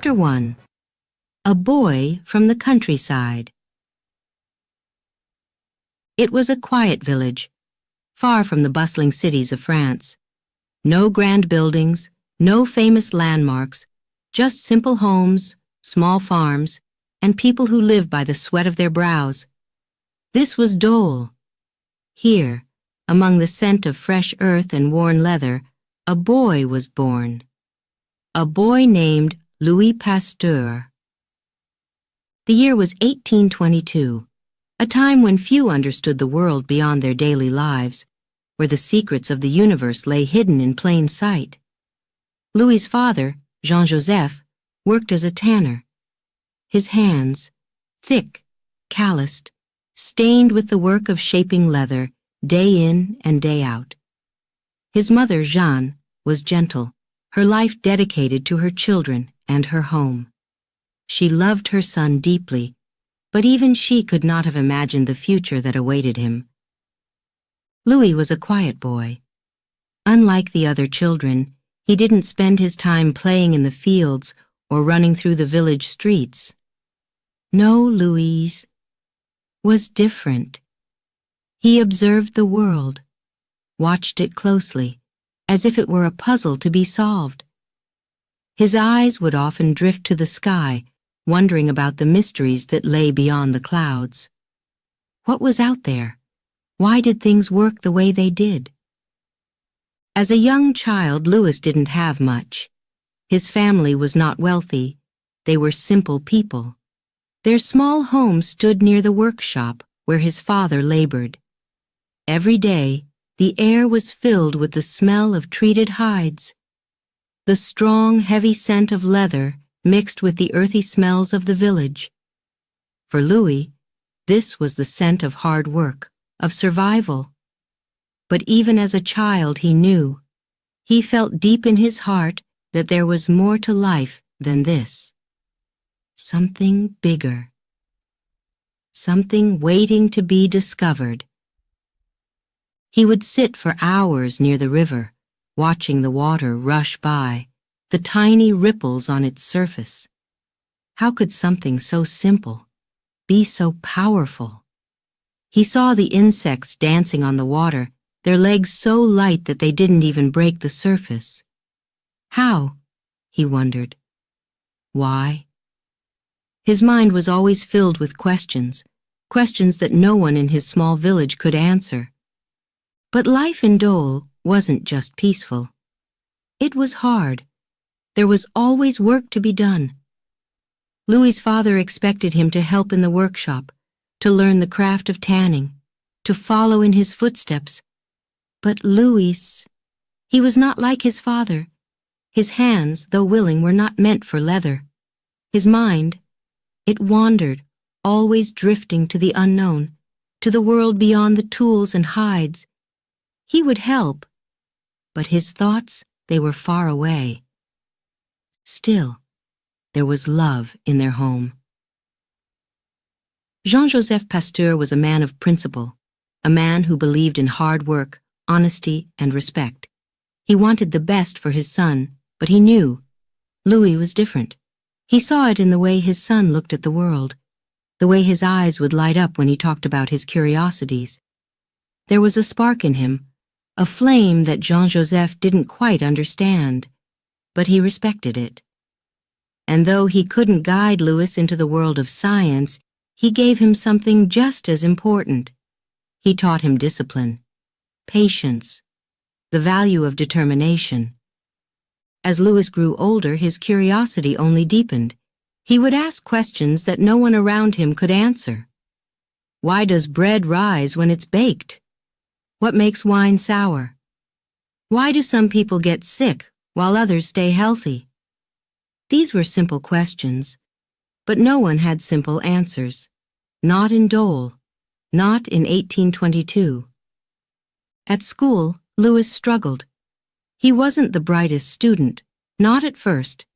Chapter 1. A Boy from the Countryside. It was a quiet village, far from the bustling cities of France. No grand buildings, no famous landmarks, just simple homes, small farms, and people who live by the sweat of their brows. This was Dole. Here, among the scent of fresh earth and worn leather, a boy was born. A boy named Louis Pasteur. The year was 1822, a time when few understood the world beyond their daily lives, where the secrets of the universe lay hidden in plain sight. Louis's father, Jean-Joseph, worked as a tanner. His hands, thick, calloused, stained with the work of shaping leather, day in and day out. His mother, Jeanne, was gentle, her life dedicated to her children and her home. She loved her son deeply, but even she could not have imagined the future that awaited him. Louis was a quiet boy. Unlike the other children, he didn't spend his time playing in the fields or running through the village streets. No, Louis was different. He observed the world, watched it closely, as if it were a puzzle to be solved. His eyes would often drift to the sky, wondering about the mysteries that lay beyond the clouds. What was out there? Why did things work the way they did? As a young child, Louis didn't have much. His family was not wealthy. They were simple people. Their small home stood near the workshop where his father labored. Every day, the air was filled with the smell of treated hides. The strong, heavy scent of leather mixed with the earthy smells of the village. For Louis, this was the scent of hard work, of survival. But even as a child he knew, he felt deep in his heart that there was more to life than this. Something bigger. Something waiting to be discovered. He would sit for hours near the river, watching the water rush by, the tiny ripples on its surface. How could something so simple be so powerful? He saw the insects dancing on the water, their legs so light that they didn't even break the surface. How? He wondered. Why? His mind was always filled with questions that no one in his small village could answer. But life in Dole wasn't just peaceful. It was hard. There was always work to be done. Louis's father expected him to help in the workshop, to learn the craft of tanning, to follow in his footsteps. But Louis, he was not like his father. His hands, though willing, were not meant for leather. His mind, it wandered, always drifting to the unknown, to the world beyond the tools and hides. He would help, but his thoughts, they were far away. Still, there was love in their home. Jean-Joseph Pasteur was a man of principle, a man who believed in hard work, honesty, and respect. He wanted the best for his son, but he knew Louis was different. He saw it in the way his son looked at the world, the way his eyes would light up when he talked about his curiosities. There was a spark in him, a flame that Jean-Joseph didn't quite understand, but he respected it. And though he couldn't guide Louis into the world of science, he gave him something just as important. He taught him discipline, patience, the value of determination. As Louis grew older, his curiosity only deepened. He would ask questions that no one around him could answer. Why does bread rise when it's baked? What makes wine sour? Why do some people get sick while others stay healthy? These were simple questions, but no one had simple answers. Not in Dole, not in 1822. At school, Louis struggled. He wasn't the brightest student, not at first.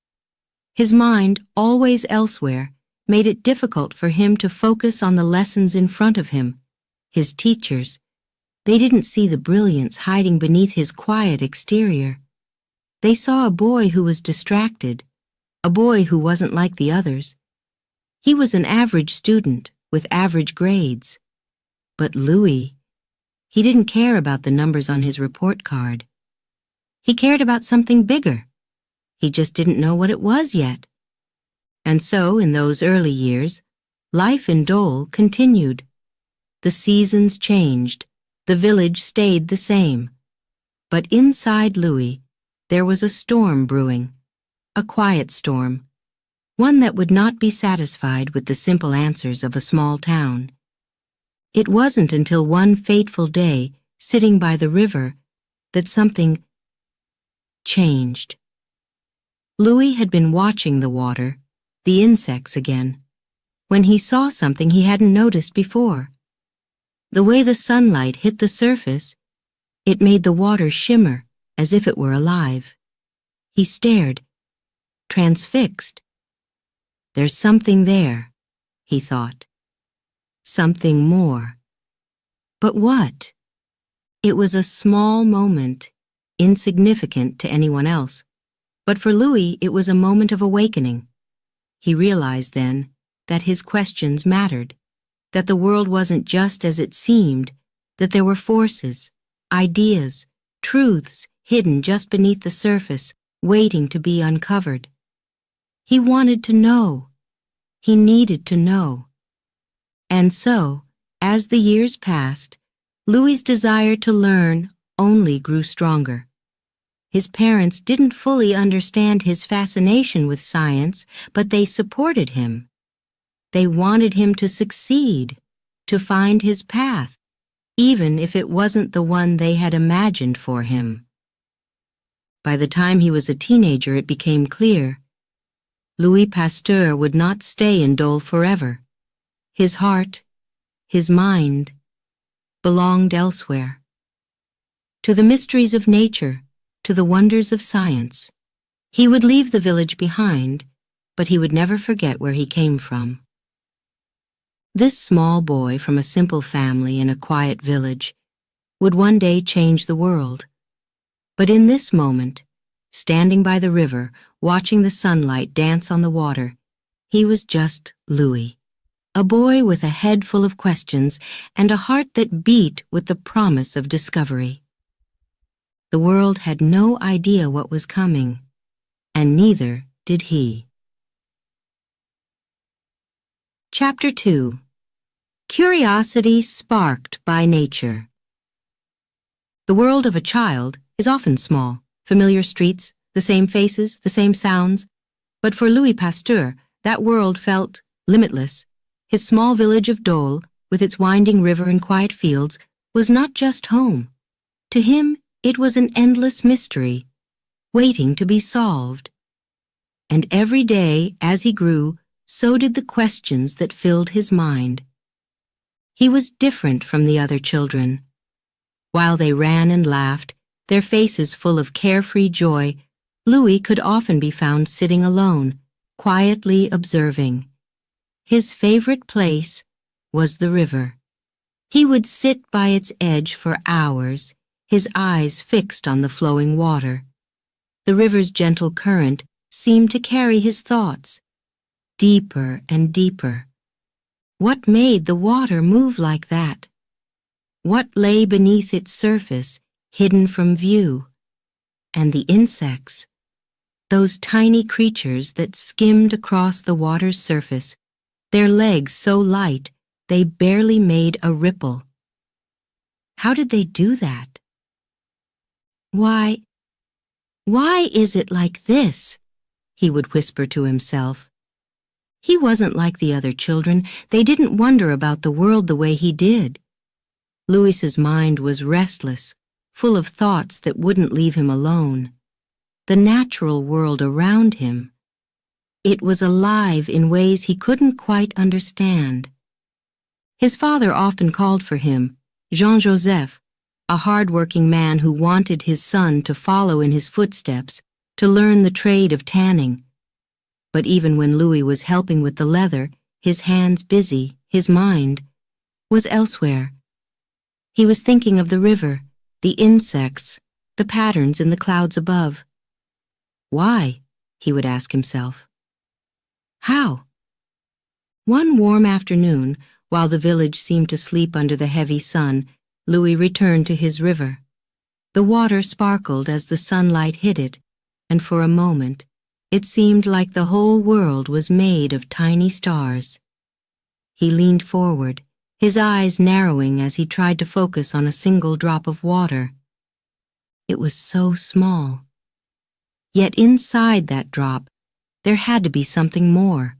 His mind, always elsewhere, made it difficult for him to focus on the lessons in front of him. His teachers, they didn't see the brilliance hiding beneath his quiet exterior. They saw a boy who was distracted, a boy who wasn't like the others. He was an average student with average grades. But Louis, he didn't care about the numbers on his report card. He cared about something bigger. He just didn't know what it was yet. And so, in those early years, life in Dole continued. The seasons changed. The village stayed the same. But inside Louis, there was a storm brewing. A quiet storm. One that would not be satisfied with the simple answers of a small town. It wasn't until one fateful day, sitting by the river, that something changed. Louis had been watching the water, the insects again, when he saw something he hadn't noticed before. The way the sunlight hit the surface, it made the water shimmer as if it were alive. He stared, transfixed. There's something there, he thought. Something more. But what? It was a small moment, insignificant to anyone else. But for Louis, it was a moment of awakening. He realized then that his questions mattered, that the world wasn't just as it seemed, that there were forces, ideas, truths hidden just beneath the surface, waiting to be uncovered. He wanted to know. He needed to know. And so, as the years passed, Louis's desire to learn only grew stronger. His parents didn't fully understand his fascination with science, but they supported him. They wanted him to succeed, to find his path, even if it wasn't the one they had imagined for him. By the time he was a teenager, it became clear. Louis Pasteur would not stay in Dole forever. His heart, his mind, belonged elsewhere. To the mysteries of nature, to the wonders of science. He would leave the village behind, but he would never forget where he came from. This small boy from a simple family in a quiet village would one day change the world. But in this moment, standing by the river, watching the sunlight dance on the water, he was just Louis, a boy with a head full of questions and a heart that beat with the promise of discovery. The world had no idea what was coming, and neither did he. Chapter 2. Curiosity Sparked by Nature. The world of a child is often small, familiar streets, the same faces, the same sounds. But for Louis Pasteur, that world felt limitless. His small village of Dole, with its winding river and quiet fields, was not just home. To him, it was an endless mystery, waiting to be solved. And every day, as he grew, so did the questions that filled his mind. He was different from the other children. While they ran and laughed, their faces full of carefree joy, Louis could often be found sitting alone, quietly observing. His favorite place was the river. He would sit by its edge for hours, his eyes fixed on the flowing water. The river's gentle current seemed to carry his thoughts, deeper and deeper. What made the water move like that? What lay beneath its surface, hidden from view? And the insects, those tiny creatures that skimmed across the water's surface, their legs so light they barely made a ripple. How did they do that? Why is it like this? He would whisper to himself. He wasn't like the other children. They didn't wonder about the world the way he did. Louis's mind was restless, full of thoughts that wouldn't leave him alone. The natural world around him. It was alive in ways he couldn't quite understand. His father often called for him, Jean-Joseph, a hard-working man who wanted his son to follow in his footsteps, to learn the trade of tanning. But even when Louis was helping with the leather, his hands busy, his mind was elsewhere. He was thinking of the river, the insects, the patterns in the clouds above. Why? He would ask himself. How? One warm afternoon, while the village seemed to sleep under the heavy sun, Louis returned to his river. The water sparkled as the sunlight hit it, and for a moment, it seemed like the whole world was made of tiny stars. He leaned forward, his eyes narrowing as he tried to focus on a single drop of water. It was so small. Yet inside that drop, there had to be something more.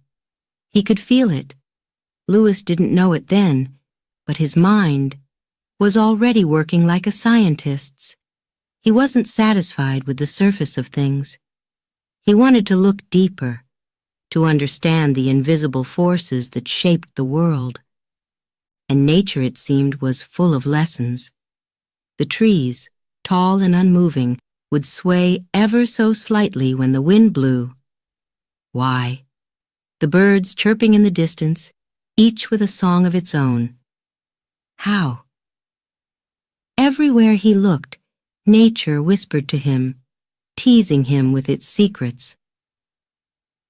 He could feel it. Louis didn't know it then, but his mind was already working like a scientist's. He wasn't satisfied with the surface of things. He wanted to look deeper, to understand the invisible forces that shaped the world. And nature, it seemed, was full of lessons. The trees, tall and unmoving, would sway ever so slightly when the wind blew. Why? The birds chirping in the distance, each with a song of its own. How? Everywhere he looked, nature whispered to him, teasing him with its secrets.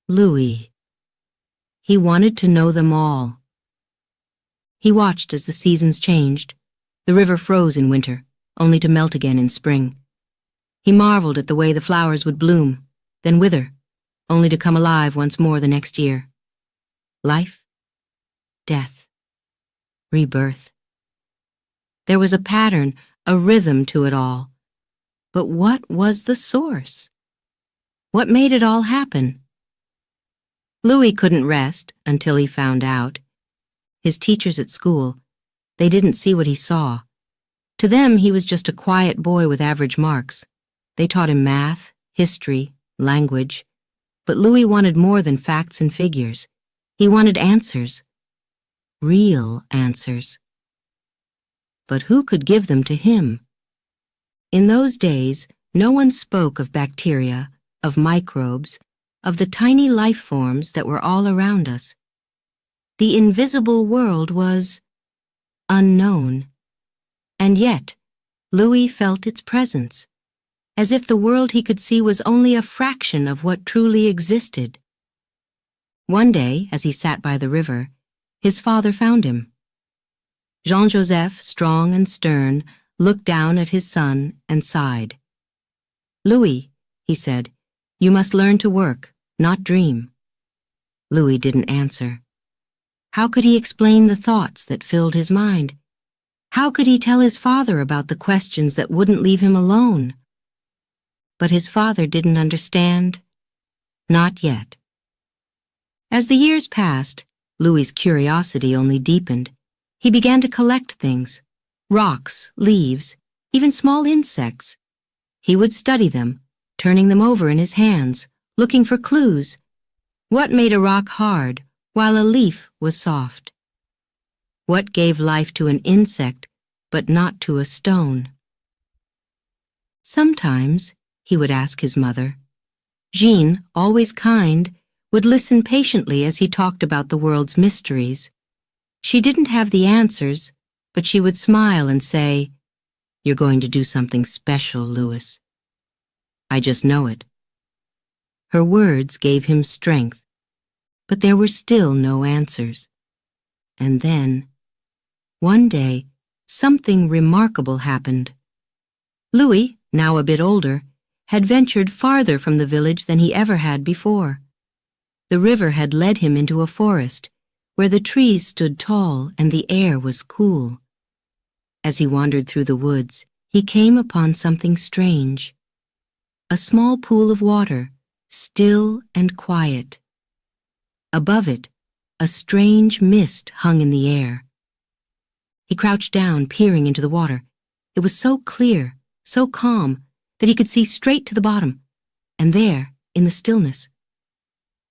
Louis. He wanted to know them all. He watched as the seasons changed. The river froze in winter, only to melt again in spring. He marveled at the way the flowers would bloom, then wither, only to come alive once more the next year. Life, death, rebirth. There was a pattern, a rhythm to it all. But what was the source? What made it all happen? Louis couldn't rest until he found out. His teachers at school, they didn't see what he saw. To them, he was just a quiet boy with average marks. They taught him math, history, language. But Louis wanted more than facts and figures. He wanted answers. Real answers. But who could give them to him? In those days, no one spoke of bacteria, of microbes, of the tiny life forms that were all around us. The invisible world was unknown. And yet, Louis felt its presence, as if the world he could see was only a fraction of what truly existed. One day, as he sat by the river, his father found him. Jean-Joseph, strong and stern, looked down at his son and sighed. "Louis," he said, "you must learn to work, not dream." Louis didn't answer. How could he explain the thoughts that filled his mind? How could he tell his father about the questions that wouldn't leave him alone? But his father didn't understand. Not yet. As the years passed, Louis's curiosity only deepened. He began to collect things. Rocks, leaves, even small insects. He would study them, turning them over in his hands, looking for clues. What made a rock hard while a leaf was soft? What gave life to an insect but not to a stone? Sometimes, he would ask his mother. Jean, always kind, would listen patiently as he talked about the world's mysteries. She didn't have the answers, but she would smile and say, "You're going to do something special, Louis. I just know it." Her words gave him strength, but there were still no answers. And then, one day, something remarkable happened. Louis, now a bit older, had ventured farther from the village than he ever had before. The river had led him into a forest, where the trees stood tall and the air was cool. As he wandered through the woods, he came upon something strange. A small pool of water, still and quiet. Above it, a strange mist hung in the air. He crouched down, peering into the water. It was so clear, so calm, that he could see straight to the bottom. And there, in the stillness,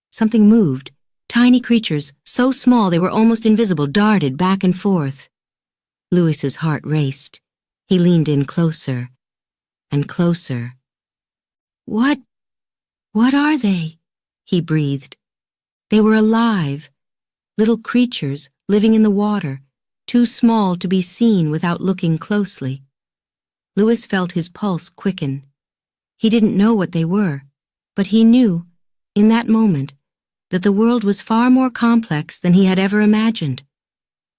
something moved. Tiny creatures, so small they were almost invisible, darted back and forth. Louis's heart raced. He leaned in closer and closer. What are they?" he breathed. They were alive, little creatures living in the water, too small to be seen without looking closely. Louis felt his pulse quicken. He didn't know what they were, but he knew, in that moment, that the world was far more complex than he had ever imagined.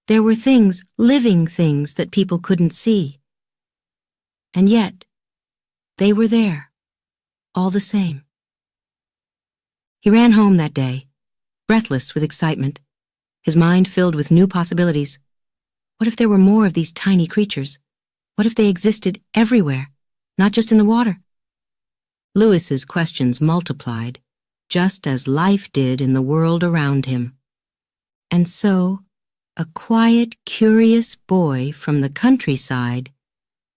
There were things, living things, that people couldn't see. And yet, they were there, all the same. He ran home that day, breathless with excitement, his mind filled with new possibilities. What if there were more of these tiny creatures? What if they existed everywhere, not just in the water? Louis's questions multiplied, just as life did in the world around him. And so, a quiet, curious boy from the countryside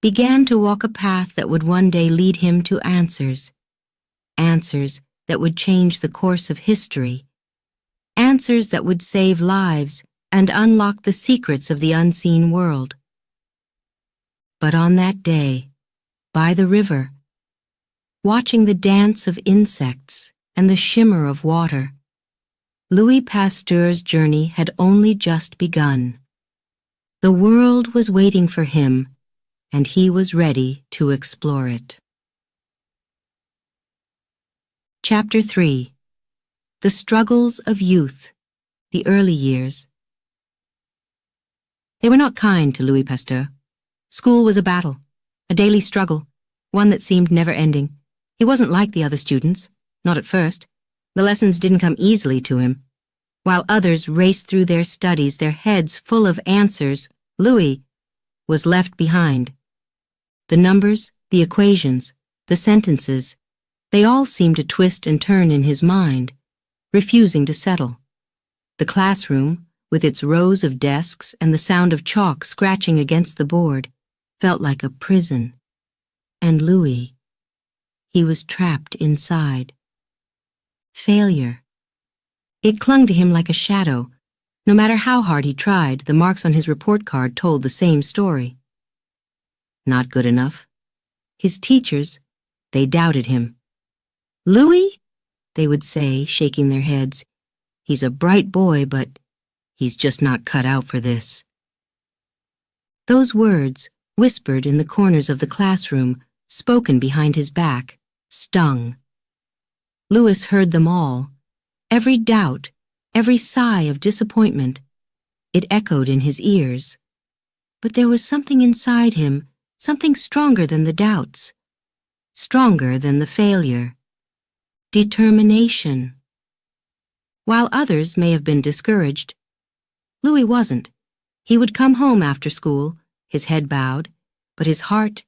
began to walk a path that would one day lead him to answers. Answers that would change the course of history. Answers that would save lives and unlock the secrets of the unseen world. But on that day, by the river, watching the dance of insects and the shimmer of water, Louis Pasteur's journey had only just begun. The world was waiting for him, and he was ready to explore it. Chapter 3. The Struggles of Youth, the Early Years. They were not kind to Louis Pasteur. School was a battle, a daily struggle, one that seemed never-ending. He wasn't like the other students, not at first. The lessons didn't come easily to him. While others raced through their studies, their heads full of answers, Louis was left behind. The numbers, the equations, the sentences, they all seemed to twist and turn in his mind, refusing to settle. The classroom, with its rows of desks and the sound of chalk scratching against the board, felt like a prison. And Louis, he was trapped inside. Failure. It clung to him like a shadow. No matter how hard he tried, the marks on his report card told the same story. Not good enough. His teachers, they doubted him. "Louis?" they would say, shaking their heads. "He's a bright boy, but he's just not cut out for this." Those words, whispered in the corners of the classroom, spoken behind his back, stung. Louis heard them all. Every doubt, every sigh of disappointment. It echoed in his ears. But there was something inside him, something stronger than the doubts, stronger than the failure. Determination. While others may have been discouraged, Louis wasn't. He would come home after school, his head bowed, but his heart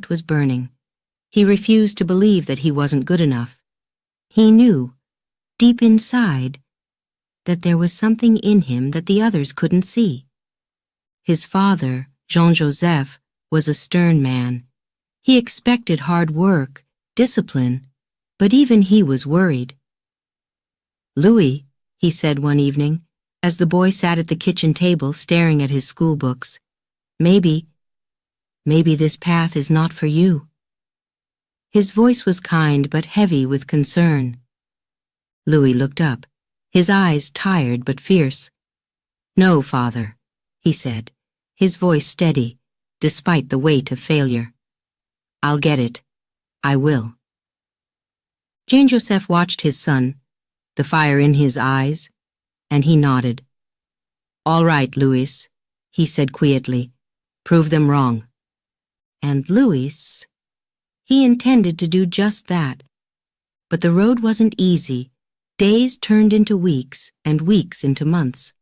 was burning. He refused to believe that he wasn't good enough. He knew, deep inside, that there was something in him that the others couldn't see. His father, Jean-Joseph, was a stern man. He expected hard work, discipline, but even he was worried. "Louis," he said one evening, as the boy sat at the kitchen table staring at his school books, maybe this path is not for you." His voice was kind but heavy with concern. Louis looked up, his eyes tired but fierce. "No, father," he said, his voice steady, despite the weight of failure. "I'll get it. I will." Jean-Joseph watched his son, the fire in his eyes, and he nodded. "All right, Louis," he said quietly. "Prove them wrong." And Louis, he intended to do just that. But the road wasn't easy. Days turned into weeks, and weeks into months.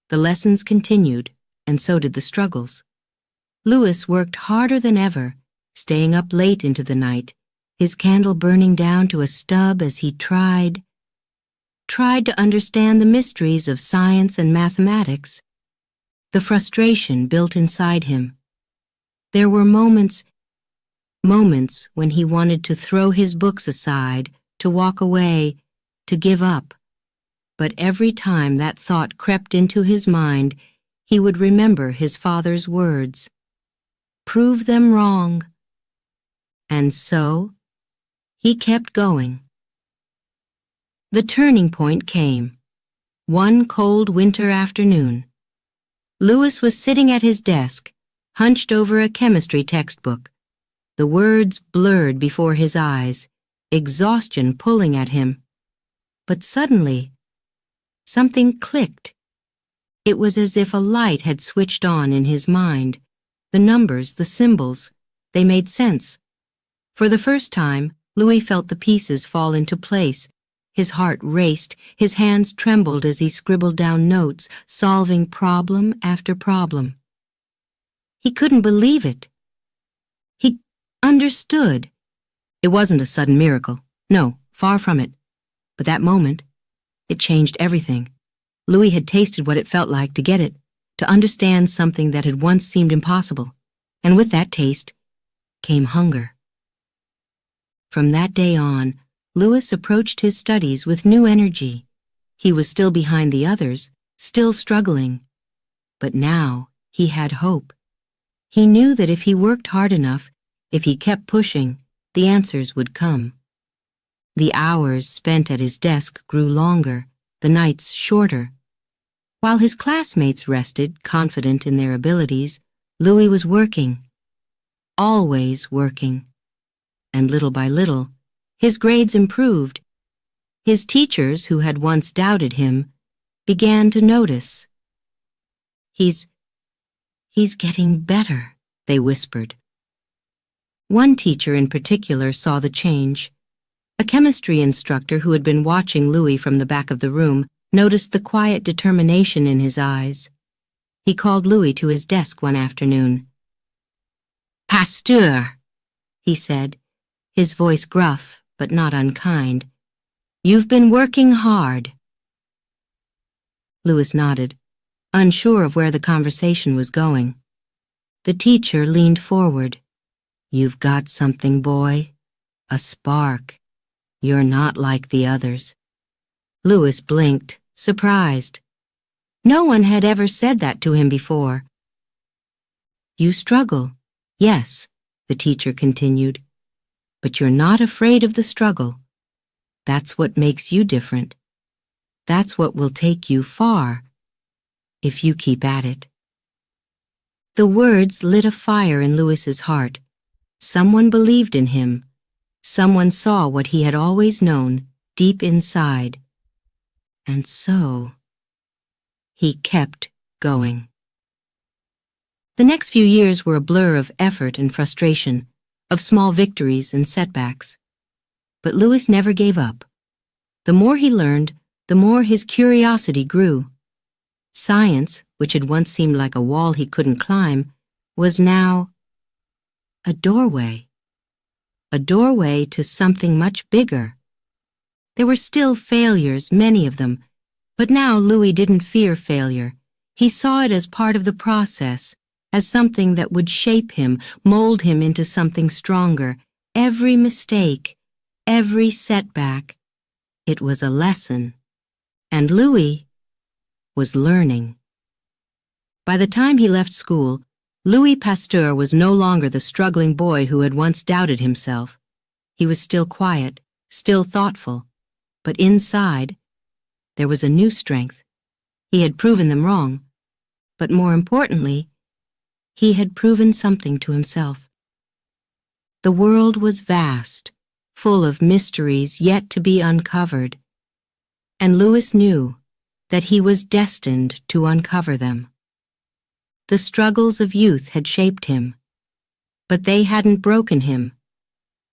The lessons continued, and so did the struggles. Louis worked harder than ever, staying up late into the night, his candle burning down to a stub as he tried to understand the mysteries of science and mathematics. The frustration built inside him. There were moments when he wanted to throw his books aside, to walk away, to give up. But every time that thought crept into his mind, he would remember his father's words. Prove them wrong. And so, he kept going. The turning point came. One cold winter afternoon. Louis was sitting at his desk, hunched over a chemistry textbook. The words blurred before his eyes, exhaustion pulling at him. But suddenly, something clicked. It was as if a light had switched on in his mind. The numbers, the symbols, they made sense. For the first time, Louis felt the pieces fall into place. His heart raced, his hands trembled as he scribbled down notes, solving problem after problem. He couldn't believe it. He understood. It wasn't a sudden miracle. No, far from it. But that moment, it changed everything. Louis had tasted what it felt like to get it, to understand something that had once seemed impossible. And with that taste came hunger. From that day on, Louis approached his studies with new energy. He was still behind the others, still struggling. But now he had hope. He knew that if he worked hard enough, if he kept pushing, the answers would come. The hours spent at his desk grew longer, the nights shorter. While his classmates rested, confident in their abilities, Louis was working. Always working. And little by little, his grades improved. His teachers, who had once doubted him, began to notice. He's getting better, they whispered. One teacher in particular saw the change. A chemistry instructor who had been watching Louis from the back of the room noticed the quiet determination in his eyes. He called Louis to his desk one afternoon. "Pasteur," he said, his voice gruff but not unkind. "You've been working hard." Louis nodded, unsure of where the conversation was going. The teacher leaned forward. "You've got something, boy. A spark. You're not like the others." Louis blinked, surprised. No one had ever said that to him before. "You struggle, yes," the teacher continued, "but you're not afraid of the struggle. That's what makes you different. That's what will take you far, if you keep at it." The words lit a fire in Louis's heart. Someone believed in him. Someone saw what he had always known, deep inside. And so, he kept going. The next few years were a blur of effort and frustration, of small victories and setbacks. But Louis never gave up. The more he learned, the more his curiosity grew. Science, which had once seemed like a wall he couldn't climb, was now a doorway to something much bigger. There were still failures, many of them, but now Louis didn't fear failure. He saw it as part of the process, as something that would shape him, mold him into something stronger. Every mistake, every setback, it was a lesson. And Louis was learning. By the time he left school, Louis Pasteur was no longer the struggling boy who had once doubted himself. He was still quiet, still thoughtful, but inside, there was a new strength. He had proven them wrong, but more importantly, he had proven something to himself. The world was vast, full of mysteries yet to be uncovered, and Louis knew that he was destined to uncover them. The struggles of youth had shaped him, but they hadn't broken him.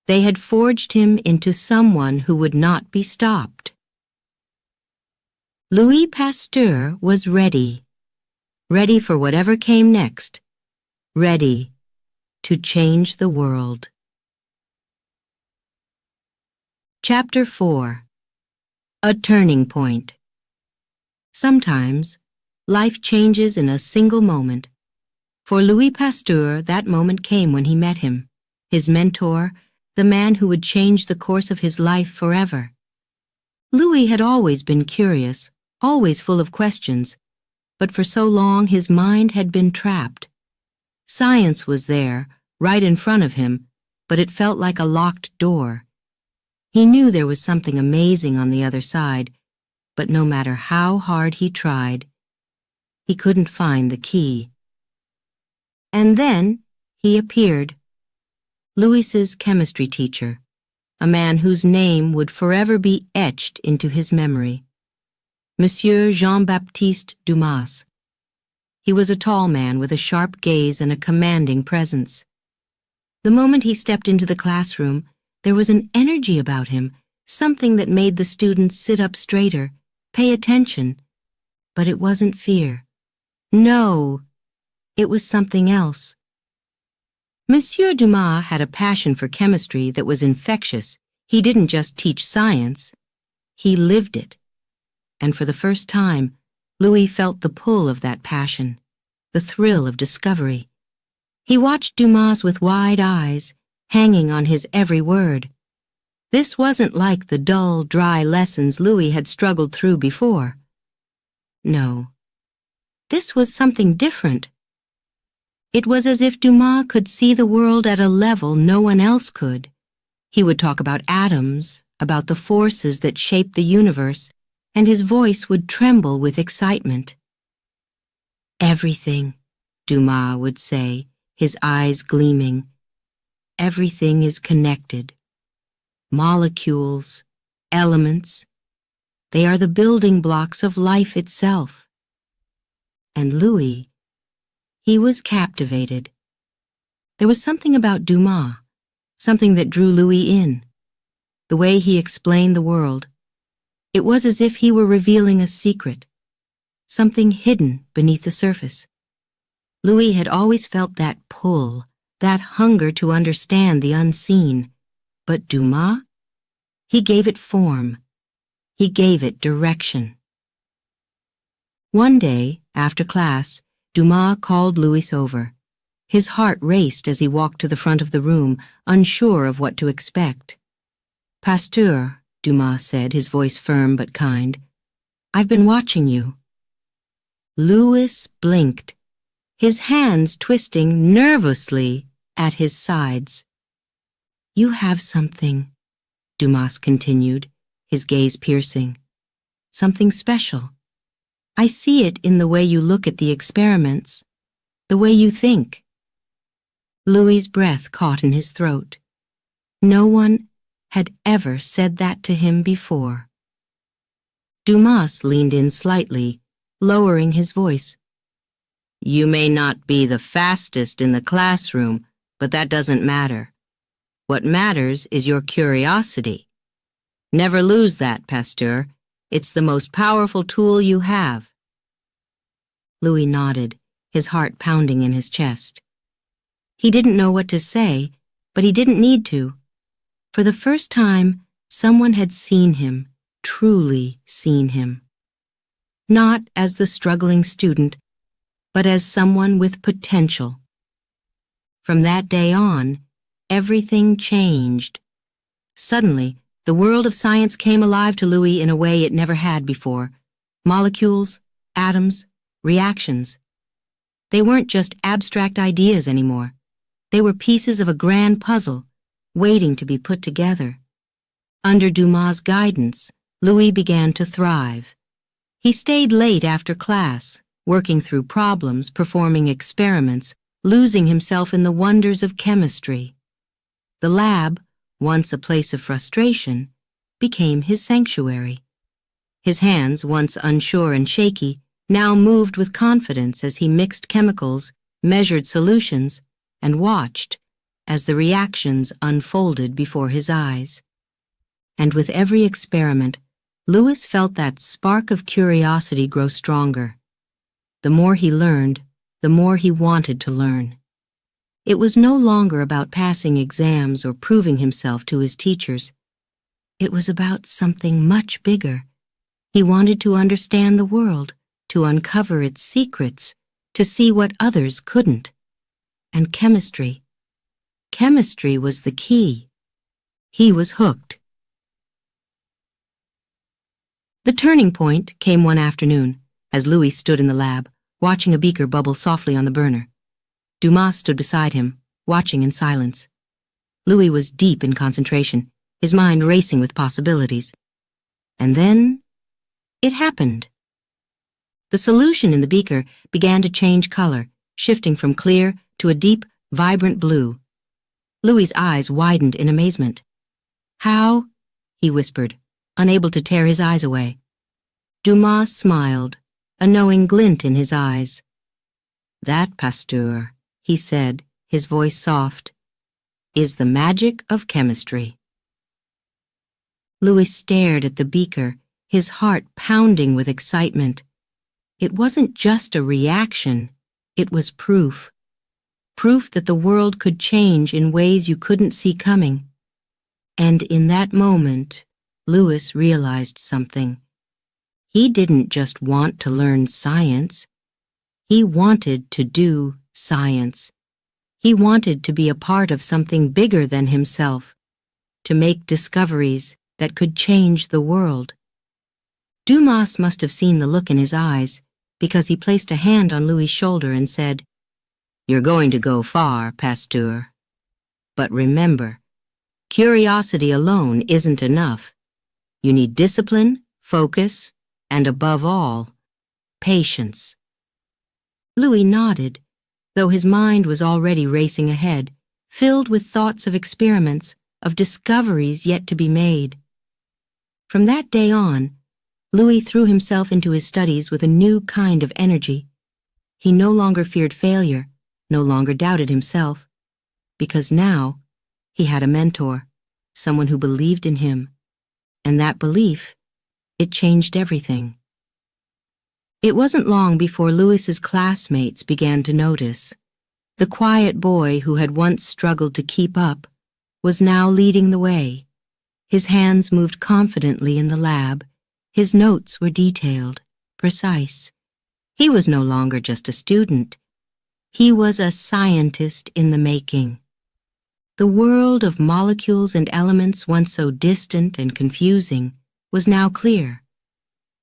They had forged him into someone who would not be stopped. Louis Pasteur was ready for whatever came next, ready to change the world. Chapter 4. A Turning Point. Sometimes, life changes in a single moment. For Louis Pasteur, that moment came when he met him, his mentor, the man who would change the course of his life forever. Louis had always been curious, always full of questions, but for so long his mind had been trapped. Science was there, right in front of him, but it felt like a locked door. He knew there was something amazing on the other side, but no matter how hard he tried, he couldn't find the key. And then he appeared, Louis's chemistry teacher, a man whose name would forever be etched into his memory. Monsieur Jean-Baptiste Dumas. He was a tall man with a sharp gaze and a commanding presence. The moment he stepped into the classroom, there was an energy about him, something that made the students sit up straighter, pay attention. But it wasn't fear. No, it was something else. Monsieur Dumas had a passion for chemistry that was infectious. He didn't just teach science, he lived it. And for the first time, Louis felt the pull of that passion, the thrill of discovery. He watched Dumas with wide eyes, hanging on his every word. This wasn't like the dull, dry lessons Louis had struggled through before. No, this was something different. It was as if Dumas could see the world at a level no one else could. He would talk about atoms, about the forces that shape the universe, and his voice would tremble with excitement. Everything, Dumas would say, his eyes gleaming. Everything is connected. Molecules, elements, they are the building blocks of life itself. And Louis, he was captivated. There was something about Dumas, something that drew Louis in. The way he explained the world. It was as if he were revealing a secret, something hidden beneath the surface. Louis had always felt that pull, that hunger to understand the unseen. But Dumas? He gave it form. He gave it direction. One day, after class, Dumas called Louis over. His heart raced as he walked to the front of the room, unsure of what to expect. "Pasteur," Dumas said, his voice firm but kind, "I've been watching you." Louis blinked, his hands twisting nervously at his sides. "You have something," Dumas continued, his gaze piercing. "Something special. I see it in the way you look at the experiments, the way you think." Louis's breath caught in his throat. No one had ever said that to him before. Dumas leaned in slightly, lowering his voice. "You may not be the fastest in the classroom, but that doesn't matter. What matters is your curiosity. Never lose that, Pasteur. It's the most powerful tool you have." Louis nodded, his heart pounding in his chest. He didn't know what to say, but he didn't need to. For the first time, someone had seen him, truly seen him. Not as the struggling student, but as someone with potential. From that day on, everything changed. Suddenly, the world of science came alive to Louis in a way it never had before. Molecules, atoms, reactions. They weren't just abstract ideas anymore. They were pieces of a grand puzzle, waiting to be put together. Under Dumas' guidance, Louis began to thrive. He stayed late after class, working through problems, performing experiments, losing himself in the wonders of chemistry. The lab, once a place of frustration, became his sanctuary. His hands, once unsure and shaky, now moved with confidence as he mixed chemicals, measured solutions, and watched as the reactions unfolded before his eyes. And with every experiment, Louis felt that spark of curiosity grow stronger. The more he learned, the more he wanted to learn. It was no longer about passing exams or proving himself to his teachers. It was about something much bigger. He wanted to understand the world, to uncover its secrets, to see what others couldn't. And chemistry. Chemistry was the key. He was hooked. The turning point came one afternoon, as Louis stood in the lab, watching a beaker bubble softly on the burner. Dumas stood beside him, watching in silence. Louis was deep in concentration, his mind racing with possibilities. And then, it happened. The solution in the beaker began to change color, shifting from clear to a deep, vibrant blue. Louis's eyes widened in amazement. How? He whispered, unable to tear his eyes away. Dumas smiled, a knowing glint in his eyes. That, Pasteur, he said, his voice soft, is the magic of chemistry. Louis stared at the beaker, his heart pounding with excitement. It wasn't just a reaction, it was proof. Proof that the world could change in ways you couldn't see coming. And in that moment, Louis realized something. He didn't just want to learn science. He wanted to do science. He wanted to be a part of something bigger than himself, to make discoveries that could change the world. Dumas must have seen the look in his eyes, because he placed a hand on Louis's shoulder and said, "You're going to go far, Pasteur. But remember, curiosity alone isn't enough. You need discipline, focus, and above all, patience." Louis nodded, though his mind was already racing ahead, filled with thoughts of experiments, of discoveries yet to be made. From that day on, Louis threw himself into his studies with a new kind of energy. He no longer feared failure, no longer doubted himself, because now he had a mentor, someone who believed in him, and that belief, it changed everything. It wasn't long before Louis's classmates began to notice. The quiet boy who had once struggled to keep up was now leading the way. His hands moved confidently in the lab. His notes were detailed, precise. He was no longer just a student. He was a scientist in the making. The world of molecules and elements, once so distant and confusing, was now clear.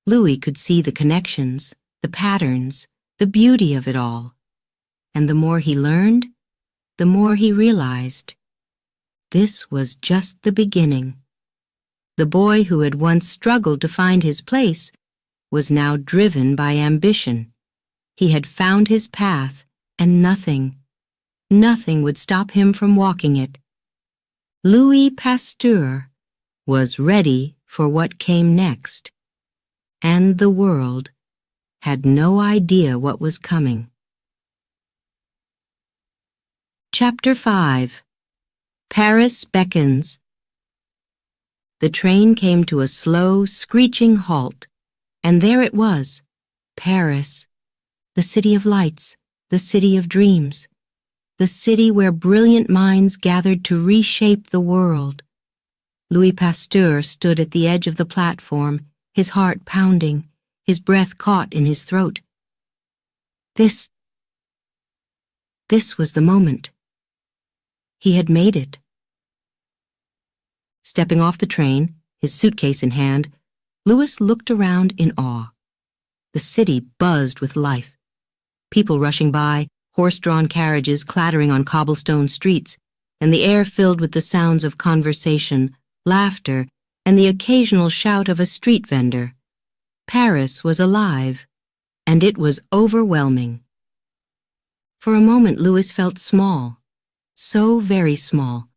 Louis could see the connections, the patterns, the beauty of it all. And the more he learned, the more he realized. This was just the beginning. The boy who had once struggled to find his place was now driven by ambition. He had found his path, and nothing would stop him from walking it. Louis Pasteur was ready for what came next, and the world had no idea what was coming. Chapter 5. Paris Beckons. The train came to a slow, screeching halt, and there it was, Paris, the city of lights, the city of dreams, the city where brilliant minds gathered to reshape the world. Louis Pasteur stood at the edge of the platform, his heart pounding, his breath caught in his throat. This was the moment. He had made it. Stepping off the train, his suitcase in hand, Louis looked around in awe. The city buzzed with life. People rushing by, horse-drawn carriages clattering on cobblestone streets, and the air filled with the sounds of conversation, laughter, and the occasional shout of a street vendor. Paris was alive, and it was overwhelming. For a moment Louis felt small, so very small.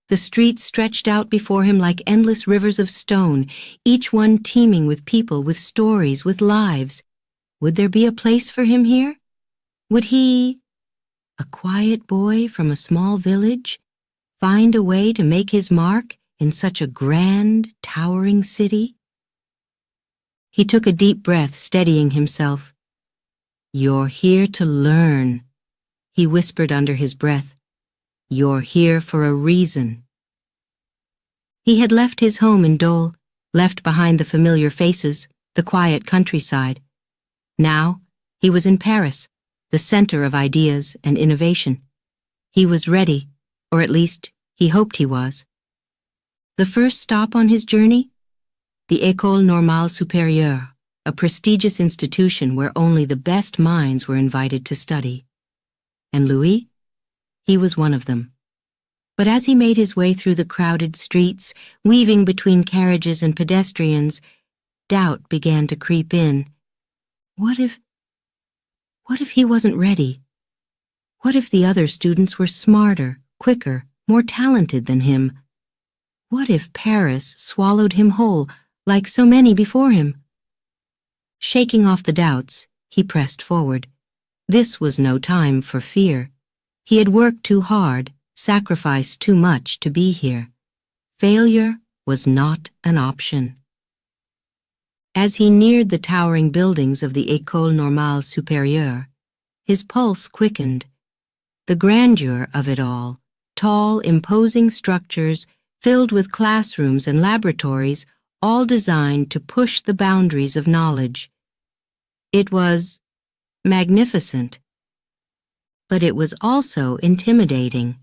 The streets stretched out before him like endless rivers of stone, each one teeming with people, with stories, with lives. Would there be a place for him here? Would he, a quiet boy from a small village, find a way to make his mark in such a grand, towering city? He took a deep breath, steadying himself. "You're here to learn," he whispered under his breath. "You're here for a reason." He had left his home in Dole, left behind the familiar faces, the quiet countryside. Now he was in Paris, the center of ideas and innovation. He was ready, or at least he hoped he was. The first stop on his journey? The École Normale Supérieure, a prestigious institution where only the best minds were invited to study. And Louis? He was one of them. But as he made his way through the crowded streets, weaving between carriages and pedestrians, doubt began to creep in. What if he wasn't ready? What if the other students were smarter, quicker, more talented than him? What if Paris swallowed him whole, like so many before him? Shaking off the doubts, he pressed forward. This was no time for fear. He had worked too hard, sacrificed too much to be here. Failure was not an option. As he neared the towering buildings of the École Normale Supérieure, his pulse quickened. The grandeur of it all, tall, imposing structures filled with classrooms and laboratories, all designed to push the boundaries of knowledge. It was magnificent, but it was also intimidating.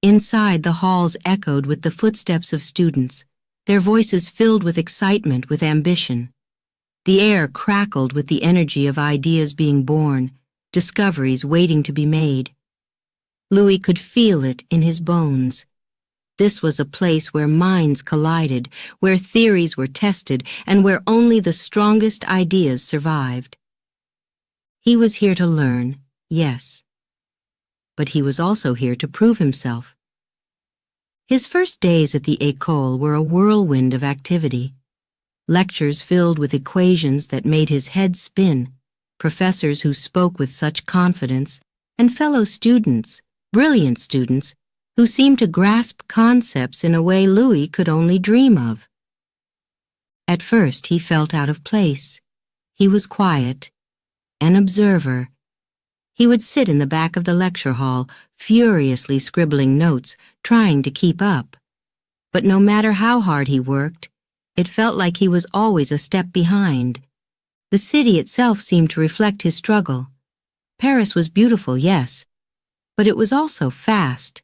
Inside, the halls echoed with the footsteps of students, their voices filled with excitement, with ambition. The air crackled with the energy of ideas being born, discoveries waiting to be made. Louis could feel it in his bones. This was a place where minds collided, where theories were tested, and where only the strongest ideas survived. He was here to learn, yes, but he was also here to prove himself. His first days at the École were a whirlwind of activity. Lectures filled with equations that made his head spin, professors who spoke with such confidence, and fellow students, brilliant students, who seemed to grasp concepts in a way Louis could only dream of. At first he felt out of place. He was quiet, an observer. He would sit in the back of the lecture hall, furiously scribbling notes, trying to keep up. But no matter how hard he worked, it felt like he was always a step behind. The city itself seemed to reflect his struggle. Paris was beautiful, yes, but it was also fast,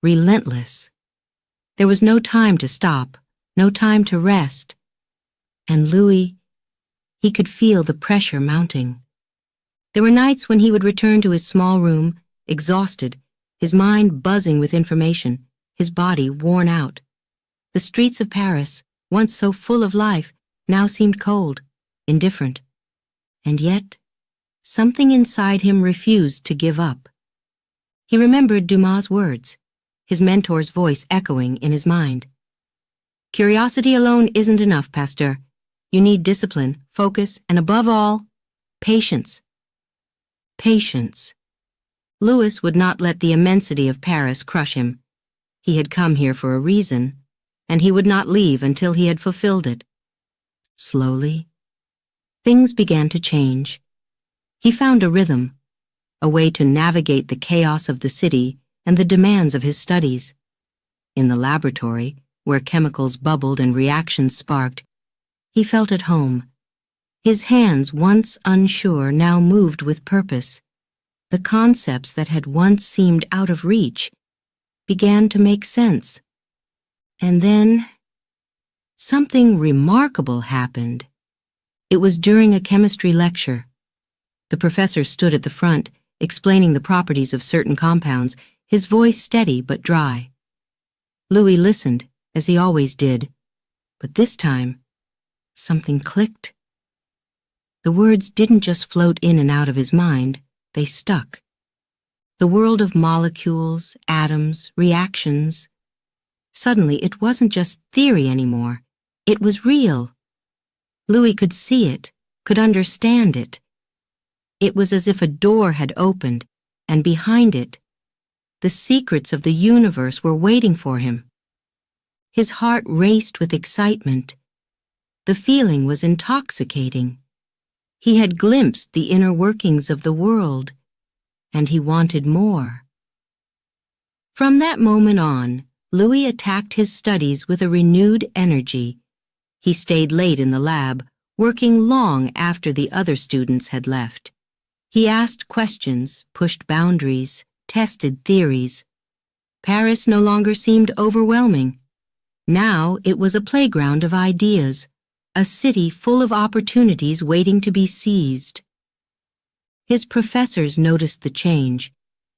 relentless. There was no time to stop, no time to rest. And Louis, he could feel the pressure mounting. There were nights when he would return to his small room, exhausted, his mind buzzing with information, his body worn out. The streets of Paris, once so full of life, now seemed cold, indifferent. And yet, something inside him refused to give up. He remembered Dumas' words, his mentor's voice echoing in his mind. Curiosity alone isn't enough, Pasteur. You need discipline, focus, and above all, patience. Patience. Louis would not let the immensity of Paris crush him. He had come here for a reason, and he would not leave until he had fulfilled it. Slowly, things began to change. He found a rhythm, a way to navigate the chaos of the city and the demands of his studies. In the laboratory, where chemicals bubbled and reactions sparked, he felt at home. His hands, once unsure, now moved with purpose. The concepts that had once seemed out of reach began to make sense. And then, something remarkable happened. It was during a chemistry lecture. The professor stood at the front, explaining the properties of certain compounds, his voice steady but dry. Louis listened, as he always did, but this time, something clicked. The words didn't just float in and out of his mind, they stuck. The world of molecules, atoms, reactions. Suddenly, it wasn't just theory anymore. It was real. Louis could see it, could understand it. It was as if a door had opened, and behind it, the secrets of the universe were waiting for him. His heart raced with excitement. The feeling was intoxicating. He had glimpsed the inner workings of the world, and he wanted more. From that moment on, Louis attacked his studies with a renewed energy. He stayed late in the lab, working long after the other students had left. He asked questions, pushed boundaries, tested theories. Paris no longer seemed overwhelming. Now it was a playground of ideas, a city full of opportunities waiting to be seized. His professors noticed the change.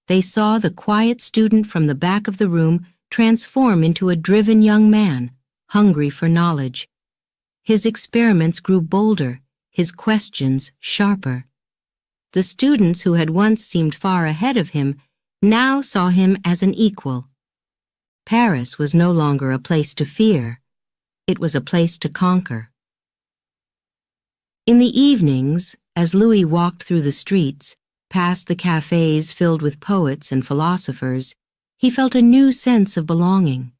They saw the quiet student from the back of the room transform into a driven young man, hungry for knowledge. His experiments grew bolder, his questions sharper. The students who had once seemed far ahead of him now saw him as an equal. Paris was no longer a place to fear. It was a place to conquer. In the evenings, as Louis walked through the streets, past the cafes filled with poets and philosophers, he felt a new sense of belonging.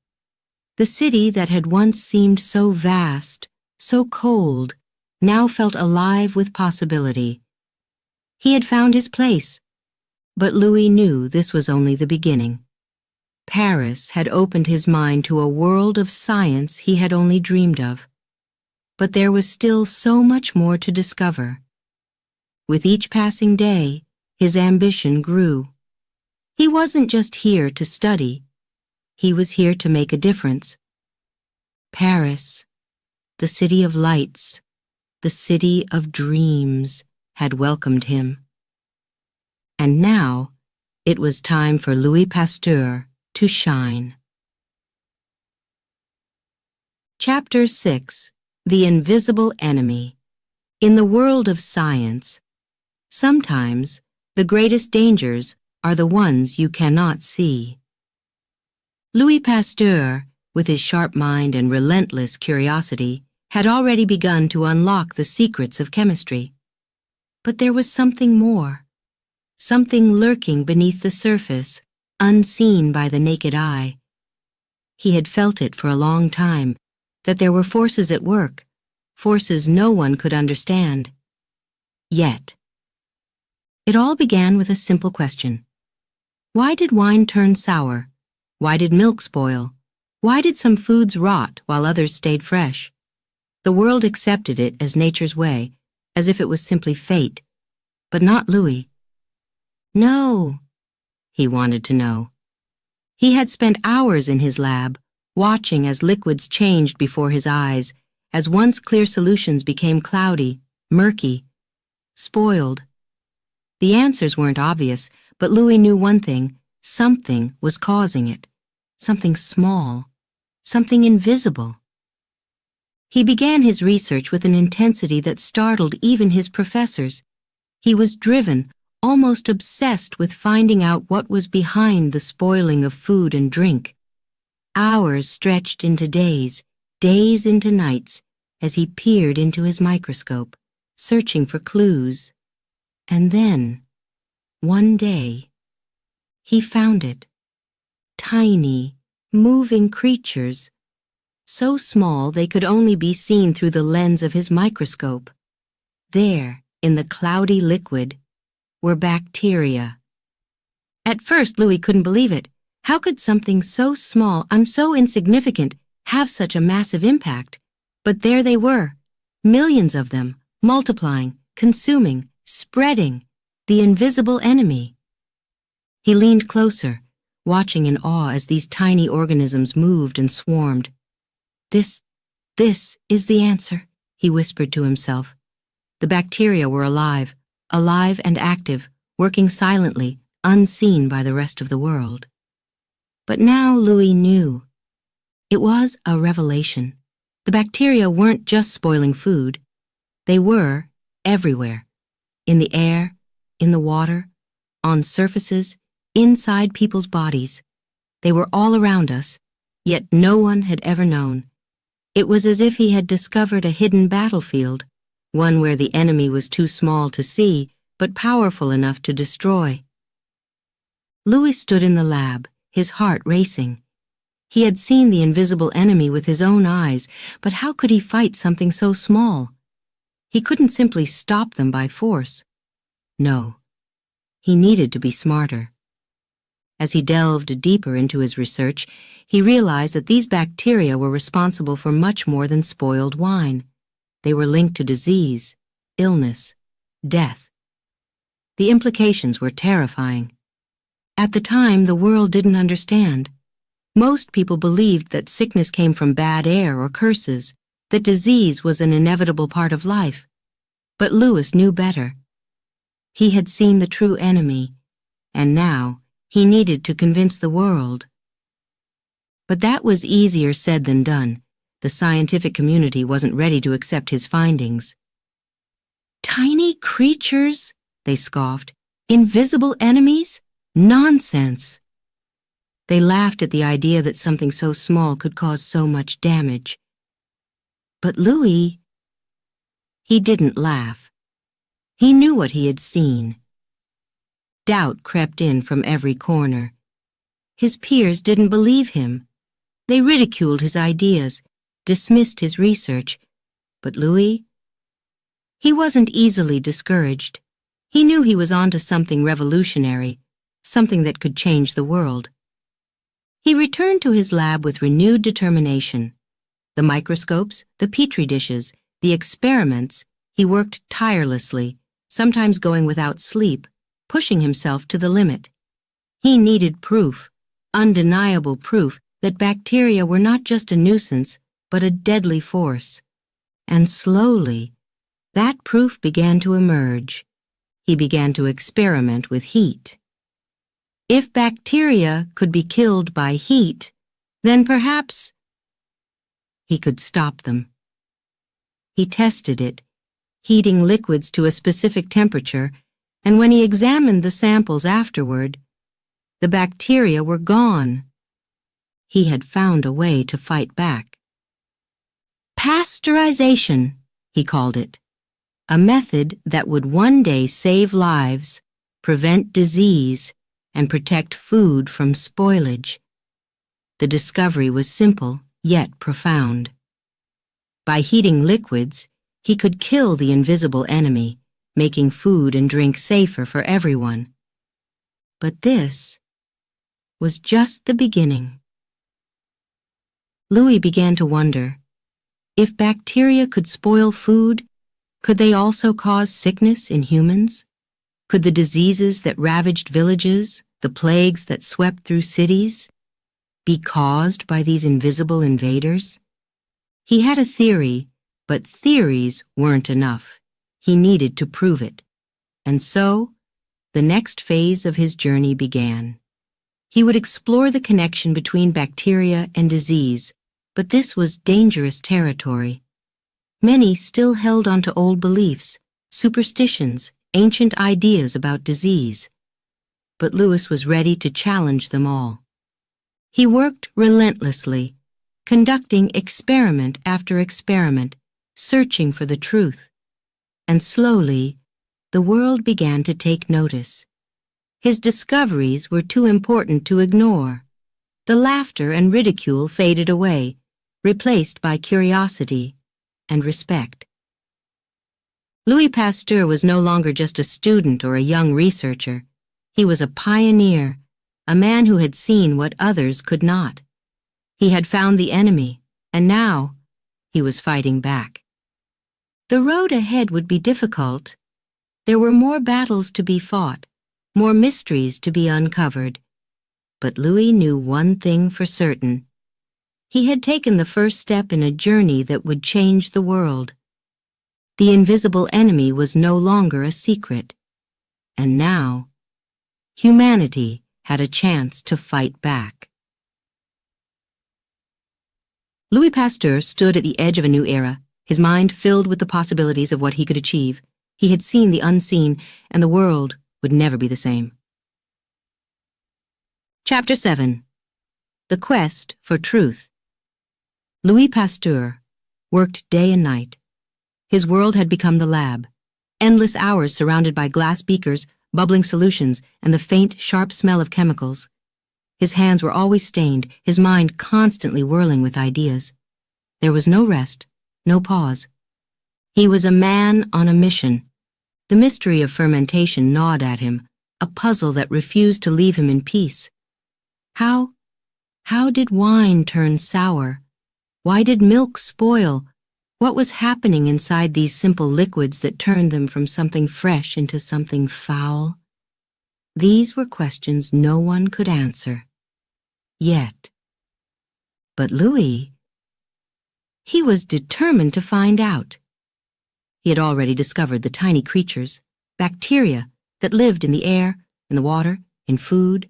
The city that had once seemed so vast, so cold, now felt alive with possibility. He had found his place, but Louis knew this was only the beginning. Paris had opened his mind to a world of science he had only dreamed of. But there was still so much more to discover. With each passing day, his ambition grew. He wasn't just here to study. He was here to make a difference. Paris, the city of lights, the city of dreams, had welcomed him. And now, it was time for Louis Pasteur to shine. Chapter 6. The Invisible Enemy. In the world of science, sometimes the greatest dangers are the ones you cannot see. Louis Pasteur, with his sharp mind and relentless curiosity, had already begun to unlock the secrets of chemistry. But there was something more, something lurking beneath the surface, unseen by the naked eye. He had felt it for a long time, that there were forces at work, forces no one could understand. Yet, it all began with a simple question. Why did wine turn sour? Why did milk spoil? Why did some foods rot while others stayed fresh? The world accepted it as nature's way, as if it was simply fate. But not Louis. No, he wanted to know. He had spent hours in his lab, watching as liquids changed before his eyes, as once clear solutions became cloudy, murky, spoiled. The answers weren't obvious, but Louis knew one thing: something was causing it. Something small, something invisible. He began his research with an intensity that startled even his professors. He was driven, almost obsessed with finding out what was behind the spoiling of food and drink. Hours stretched into days, days into nights, as he peered into his microscope, searching for clues. And then, one day, he found it. Tiny, moving creatures, so small they could only be seen through the lens of his microscope. There, in the cloudy liquid, were bacteria. At first, Louis couldn't believe it. How could something so small, so insignificant, have such a massive impact? But there they were, millions of them, multiplying, consuming, spreading, the invisible enemy. He leaned closer, watching in awe as these tiny organisms moved and swarmed. This is the answer, he whispered to himself. The bacteria were alive and active, working silently, unseen by the rest of the world. But now Louis knew. It was a revelation. The bacteria weren't just spoiling food. They were everywhere. In the air, in the water, on surfaces, inside people's bodies. They were all around us, yet no one had ever known. It was as if he had discovered a hidden battlefield, one where the enemy was too small to see, but powerful enough to destroy. Louis stood in the lab, his heart racing. He had seen the invisible enemy with his own eyes, but how could he fight something so small? He couldn't simply stop them by force. No, he needed to be smarter. As he delved deeper into his research, he realized that these bacteria were responsible for much more than spoiled wine. They were linked to disease, illness, death. The implications were terrifying. At the time, the world didn't understand. Most people believed that sickness came from bad air or curses, that disease was an inevitable part of life. But Louis knew better. He had seen the true enemy, and now he needed to convince the world. But that was easier said than done. The scientific community wasn't ready to accept his findings. Tiny creatures, they scoffed. Invisible enemies? Nonsense. They laughed at the idea that something so small could cause so much damage. But Louis, he didn't laugh. He knew what he had seen. Doubt crept in from every corner. His peers didn't believe him. They ridiculed his ideas, dismissed his research. But Louis, he wasn't easily discouraged. He knew he was onto something revolutionary, something that could change the world. He returned to his lab with renewed determination. The microscopes, the petri dishes, the experiments, he worked tirelessly, sometimes going without sleep, pushing himself to the limit. He needed proof, undeniable proof, that bacteria were not just a nuisance, but a deadly force. And slowly, that proof began to emerge. He began to experiment with heat. If bacteria could be killed by heat, then perhaps he could stop them. He tested it, heating liquids to a specific temperature, and when he examined the samples afterward, the bacteria were gone. He had found a way to fight back. Pasteurization, he called it. A method that would one day save lives, prevent disease, and protect food from spoilage. The discovery was simple, yet profound. By heating liquids, he could kill the invisible enemy, making food and drink safer for everyone. But this was just the beginning. Louis began to wonder, if bacteria could spoil food, could they also cause sickness in humans? Could the diseases that ravaged villages, the plagues that swept through cities, be caused by these invisible invaders? He had a theory, but theories weren't enough. He needed to prove it. And so, the next phase of his journey began. He would explore the connection between bacteria and disease, but this was dangerous territory. Many still held onto old beliefs, superstitions, ancient ideas about disease. But Louis was ready to challenge them all. He worked relentlessly, conducting experiment after experiment, searching for the truth. And slowly, the world began to take notice. His discoveries were too important to ignore. The laughter and ridicule faded away, replaced by curiosity and respect. Louis Pasteur was no longer just a student or a young researcher. He was a pioneer, a man who had seen what others could not. He had found the enemy, and now he was fighting back. The road ahead would be difficult. There were more battles to be fought, more mysteries to be uncovered. But Louis knew one thing for certain. He had taken the first step in a journey that would change the world. The invisible enemy was no longer a secret. And now, humanity had a chance to fight back. Louis Pasteur stood at the edge of a new era, his mind filled with the possibilities of what he could achieve. He had seen the unseen, and the world would never be the same. Chapter 7. The Quest for Truth. Louis Pasteur worked day and night. His world had become the lab, endless hours surrounded by glass beakers, bubbling solutions, and the faint, sharp smell of chemicals. His hands were always stained, his mind constantly whirling with ideas. There was no rest, no pause. He was a man on a mission. The mystery of fermentation gnawed at him, a puzzle that refused to leave him in peace. How did wine turn sour? Why did milk spoil? What was happening inside these simple liquids that turned them from something fresh into something foul? These were questions no one could answer. Yet. But Louis, he was determined to find out. He had already discovered the tiny creatures, bacteria, that lived in the air, in the water, in food,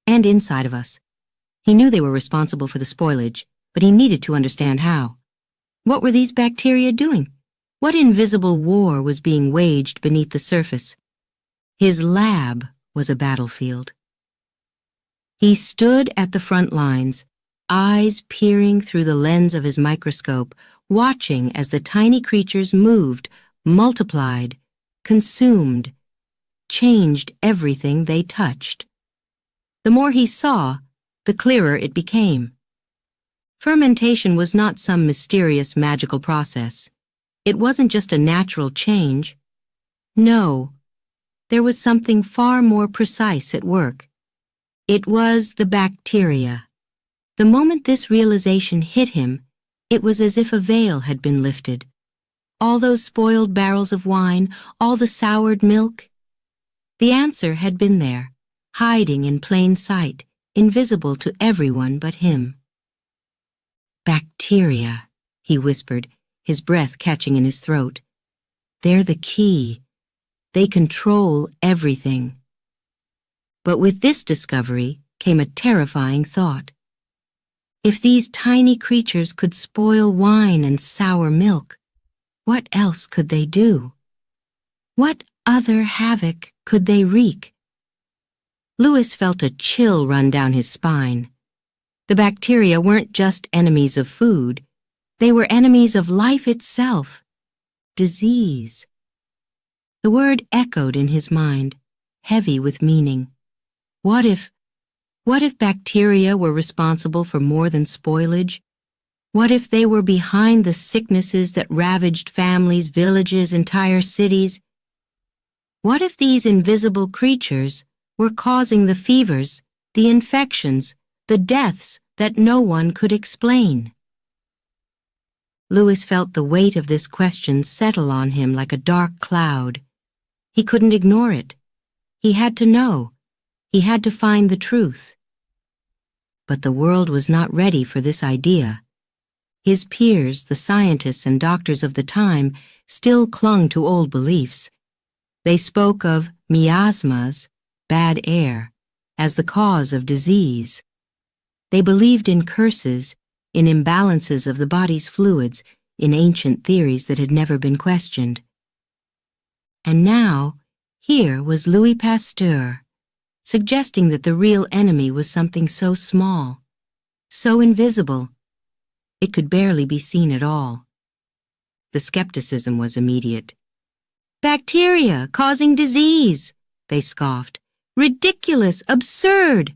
and inside of us. He knew they were responsible for the spoilage, but he needed to understand how. What were these bacteria doing? What invisible war was being waged beneath the surface? His lab was a battlefield. He stood at the front lines, eyes peering through the lens of his microscope, watching as the tiny creatures moved, multiplied, consumed, changed everything they touched. The more he saw, the clearer it became. Fermentation was not some mysterious magical process. It wasn't just a natural change. No, there was something far more precise at work. It was the bacteria. The moment this realization hit him, it was as if a veil had been lifted. All those spoiled barrels of wine, all the soured milk. The answer had been there, hiding in plain sight, invisible to everyone but him. Bacteria, he whispered, his breath catching in his throat. They're the key. They control everything. But with this discovery came a terrifying thought. If these tiny creatures could spoil wine and sour milk, what else could they do? What other havoc could they wreak? Louis felt a chill run down his spine. The bacteria weren't just enemies of food. They were enemies of life itself. Disease. The word echoed in his mind, heavy with meaning. What if bacteria were responsible for more than spoilage? What if they were behind the sicknesses that ravaged families, villages, entire cities? What if these invisible creatures were causing the fevers, the infections, the deaths that no one could explain? Louis felt the weight of this question settle on him like a dark cloud. He couldn't ignore it. He had to know. He had to find the truth. But the world was not ready for this idea. His peers, the scientists and doctors of the time, still clung to old beliefs. They spoke of miasmas, bad air, as the cause of disease. They believed in curses, in imbalances of the body's fluids, in ancient theories that had never been questioned. And now, here was Louis Pasteur, suggesting that the real enemy was something so small, so invisible, it could barely be seen at all. The skepticism was immediate. Bacteria causing disease, they scoffed. Ridiculous, absurd.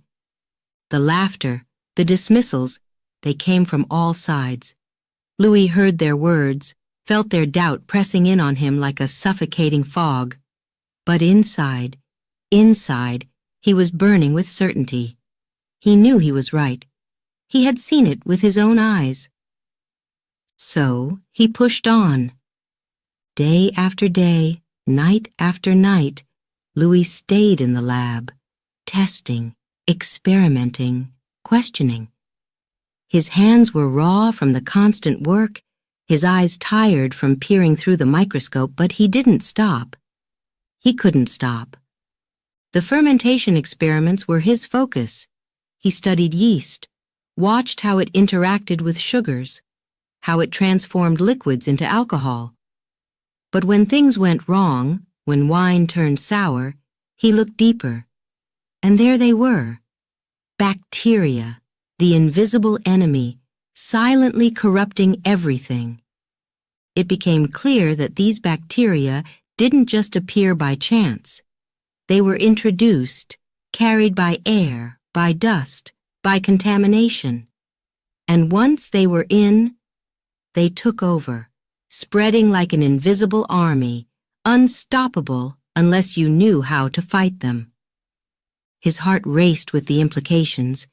The laughter, the dismissals, they came from all sides. Louis heard their words, felt their doubt pressing in on him like a suffocating fog. But inside, he was burning with certainty. He knew he was right. He had seen it with his own eyes. So he pushed on. Day after day, night after night, Louis stayed in the lab, testing, experimenting, questioning. His hands were raw from the constant work, his eyes tired from peering through the microscope, but he didn't stop. He couldn't stop. The fermentation experiments were his focus. He studied yeast, watched how it interacted with sugars, how it transformed liquids into alcohol. But when things went wrong, when wine turned sour, he looked deeper. And there they were. Bacteria, the invisible enemy, silently corrupting everything. It became clear that these bacteria didn't just appear by chance. They were introduced, carried by air, by dust, by contamination. And once they were in, they took over, spreading like an invisible army, unstoppable unless you knew how to fight them. His heart raced with the implications.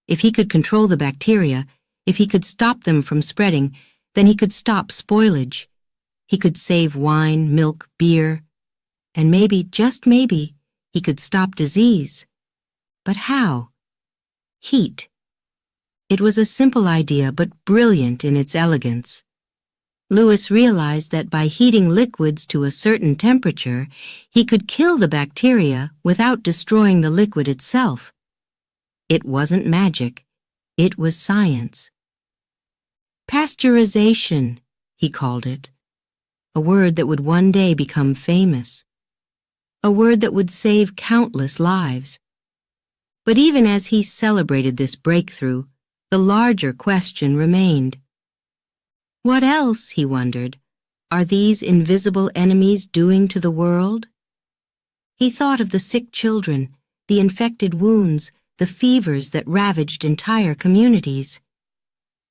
If he could control the bacteria, if he could stop them from spreading, then he could stop spoilage. He could save wine, milk, beer, and maybe, just maybe, he could stop disease. But how? Heat. It was a simple idea, but brilliant in its elegance. Louis realized that by heating liquids to a certain temperature, he could kill the bacteria without destroying the liquid itself. It wasn't magic. It was science. Pasteurization, he called it. A word that would one day become famous. A word that would save countless lives. But even as he celebrated this breakthrough, the larger question remained. What else, he wondered, are these invisible enemies doing to the world? He thought of the sick children, the infected wounds, the fevers that ravaged entire communities.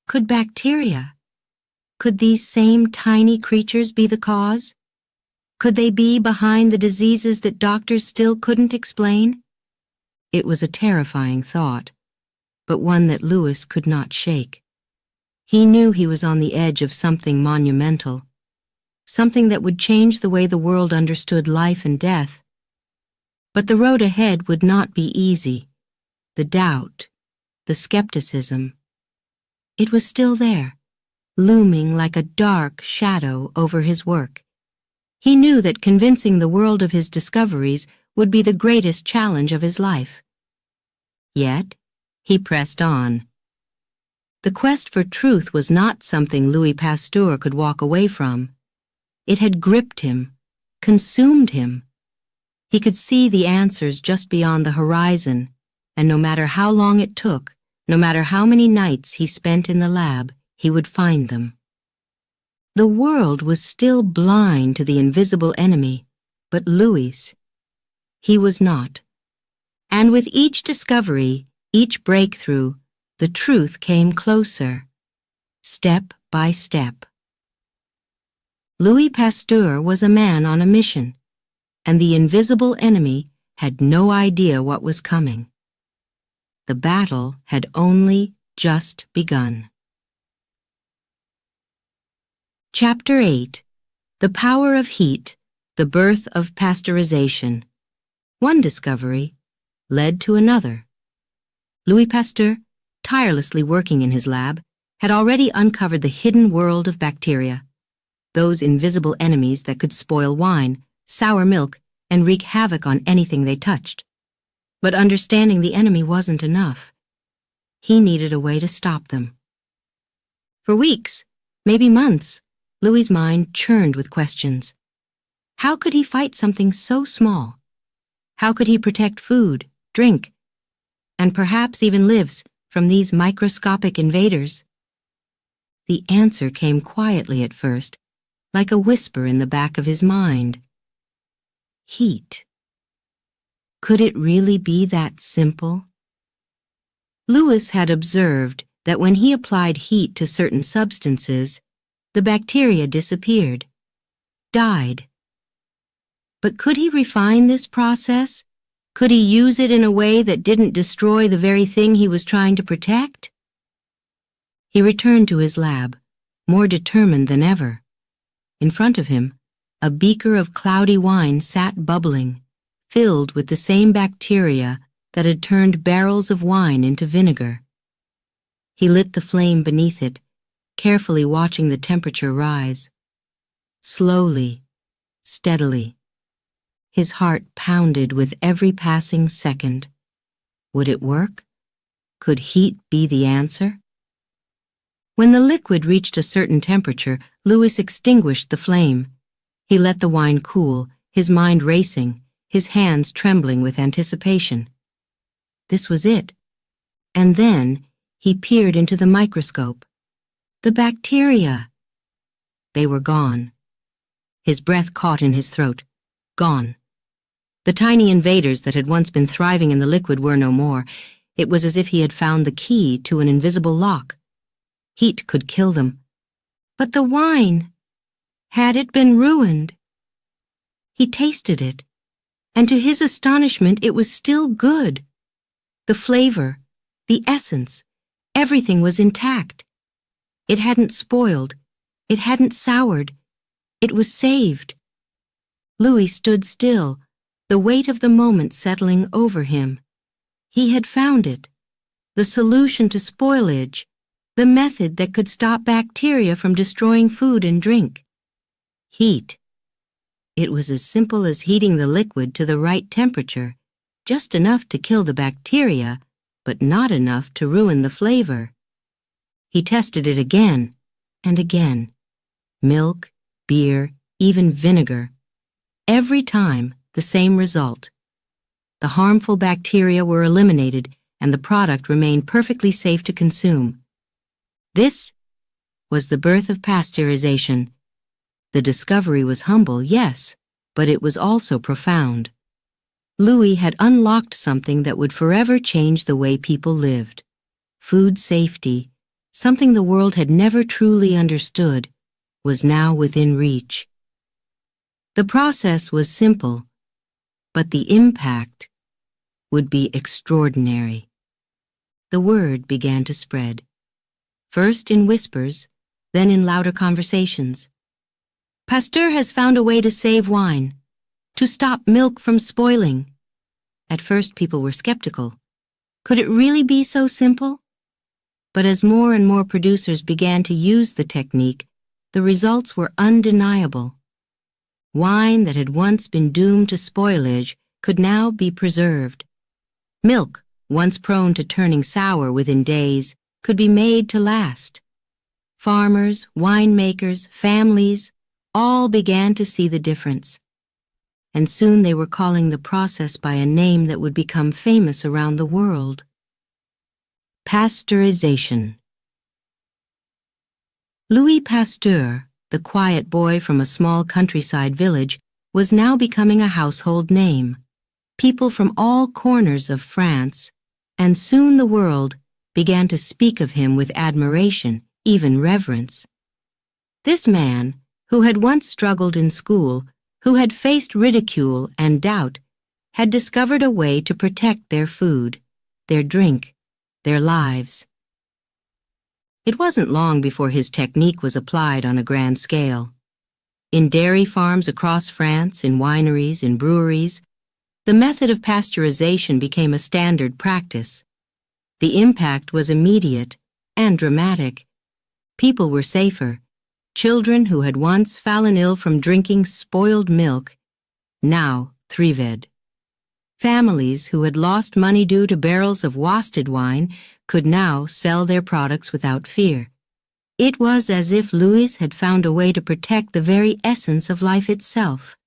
Could bacteria? Could these same tiny creatures be the cause? Could they be behind the diseases that doctors still couldn't explain? It was a terrifying thought, but one that Louis could not shake. He knew he was on the edge of something monumental, something that would change the way the world understood life and death. But the road ahead would not be easy. The doubt, the skepticism. It was still there, looming like a dark shadow over his work. He knew that convincing the world of his discoveries would be the greatest challenge of his life. Yet, he pressed on. The quest for truth was not something Louis Pasteur could walk away from. It had gripped him, consumed him. He could see the answers just beyond the horizon, and no matter how long it took, no matter how many nights he spent in the lab, he would find them. The world was still blind to the invisible enemy, but Louis, he was not. And with each discovery, each breakthrough, the truth came closer, step by step. Louis Pasteur was a man on a mission, and the invisible enemy had no idea what was coming. The battle had only just begun. Chapter 8. The Power of Heat, the Birth of Pasteurization. One discovery led to another. Louis Pasteur, tirelessly working in his lab, had already uncovered the hidden world of bacteria, those invisible enemies that could spoil wine, sour milk, and wreak havoc on anything they touched. But understanding the enemy wasn't enough. He needed a way to stop them. For weeks, maybe months, Louis's mind churned with questions. How could he fight something so small? How could he protect food, drink, and perhaps even lives from these microscopic invaders? The answer came quietly at first, like a whisper in the back of his mind. Heat. Could it really be that simple? Louis had observed that when he applied heat to certain substances, the bacteria disappeared, died. But could he refine this process? Could he use it in a way that didn't destroy the very thing he was trying to protect? He returned to his lab, more determined than ever. In front of him, a beaker of cloudy wine sat bubbling, filled with the same bacteria that had turned barrels of wine into vinegar. He lit the flame beneath it, carefully watching the temperature rise. Slowly, steadily. His heart pounded with every passing second. Would it work? Could heat be the answer? When the liquid reached a certain temperature, Louis extinguished the flame. He let the wine cool, his mind racing, his hands trembling with anticipation. This was it. And then he peered into the microscope. The bacteria. They were gone. His breath caught in his throat. Gone. The tiny invaders that had once been thriving in the liquid were no more. It was as if he had found the key to an invisible lock. Heat could kill them. But the wine, had it been ruined? He tasted it, and to his astonishment it was still good. The flavor, the essence, everything was intact. It hadn't spoiled, it hadn't soured, it was saved. Louis stood still, the weight of the moment settling over him. He had found it, the solution to spoilage, the method that could stop bacteria from destroying food and drink. Heat. It was as simple as heating the liquid to the right temperature, just enough to kill the bacteria, but not enough to ruin the flavor. He tested it again and again. Milk, beer, even vinegar. Every time, the same result. the harmful bacteria were eliminated and the product remained perfectly safe to consume. This was the birth of pasteurization. The discovery was humble, yes, but it was also profound. Louis had unlocked something that would forever change the way people lived. Food safety, something the world had never truly understood, was now within reach. The process was simple, but the impact would be extraordinary. The word began to spread, first in whispers, then in louder conversations. Pasteur has found a way to save wine, to stop milk from spoiling. At first, people were skeptical. Could it really be so simple? But as more and more producers began to use the technique, the results were undeniable. Wine that had once been doomed to spoilage could now be preserved. Milk, once prone to turning sour within days, could be made to last. Farmers, winemakers, families, all began to see the difference. And soon they were calling the process by a name that would become famous around the world. Pasteurization. Louis Pasteur, the quiet boy from a small countryside village, was now becoming a household name. People from all corners of France, and soon the world, began to speak of him with admiration, even reverence. This man, who had once struggled in school, who had faced ridicule and doubt, had discovered a way to protect their food, their drink, their lives. It wasn't long before his technique was applied on a grand scale. In dairy farms across France, in wineries, in breweries, the method of pasteurization became a standard practice. The impact was immediate and dramatic. People were safer. Children who had once fallen ill from drinking spoiled milk now thrived. Families who had lost money due to barrels of wasted wine could now sell their products without fear. It was as if Louis had found a way to protect the very essence of life itself.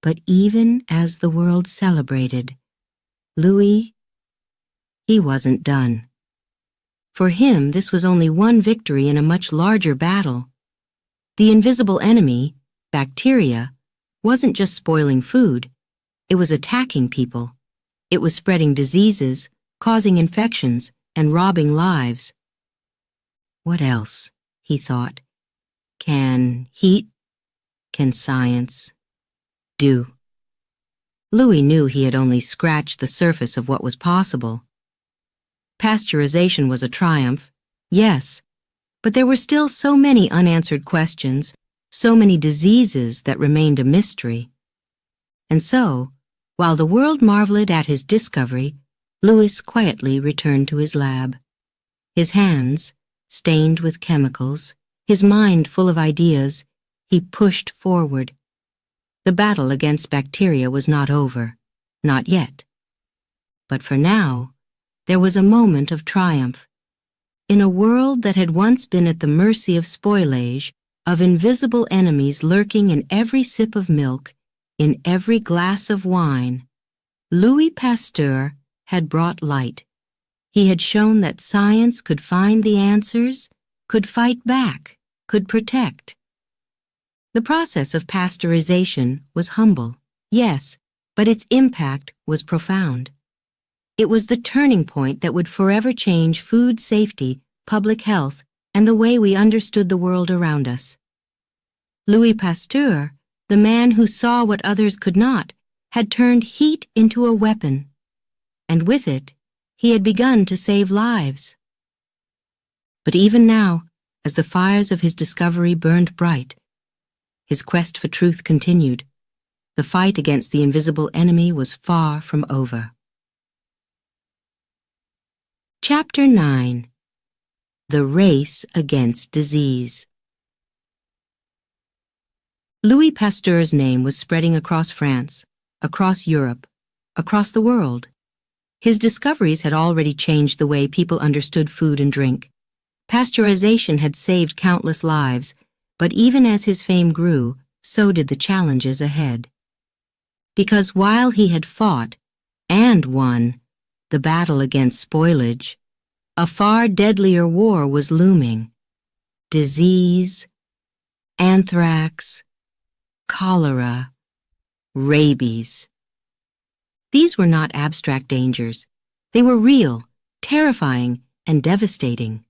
But even as the world celebrated, Louis, he wasn't done. For him, this was only one victory in a much larger battle. The invisible enemy, bacteria, wasn't just spoiling food. It was attacking people. It was spreading diseases, causing infections, and robbing lives. What else, he thought, can science do? Louis knew he had only scratched the surface of what was possible. Pasteurization was a triumph, yes, but there were still so many unanswered questions, so many diseases that remained a mystery. And so, while the world marveled at his discovery, Louis quietly returned to his lab. His hands, stained with chemicals, his mind full of ideas, he pushed forward. The battle against bacteria was not over, not yet. But for now, there was a moment of triumph. In a world that had once been at the mercy of spoilage, of invisible enemies lurking in every sip of milk, in every glass of wine, Louis Pasteur had brought light. He had shown that science could find the answers, could fight back, could protect. The process of pasteurization was humble, yes, but its impact was profound. It was the turning point that would forever change food safety, public health, and the way we understood the world around us. Louis Pasteur, the man who saw what others could not, had turned heat into a weapon, and with it, he had begun to save lives. But even now, as the fires of his discovery burned bright, his quest for truth continued. The fight against the invisible enemy was far from over. Chapter 9. The Race Against Disease. Louis Pasteur's name was spreading across France, across Europe, across the world. His discoveries had already changed the way people understood food and drink. Pasteurization had saved countless lives, but even as his fame grew, so did the challenges ahead. Because while he had fought, and won the battle against spoilage, a far deadlier war was looming. Disease, anthrax, cholera, rabies. These were not abstract dangers. They were real, terrifying, and devastating.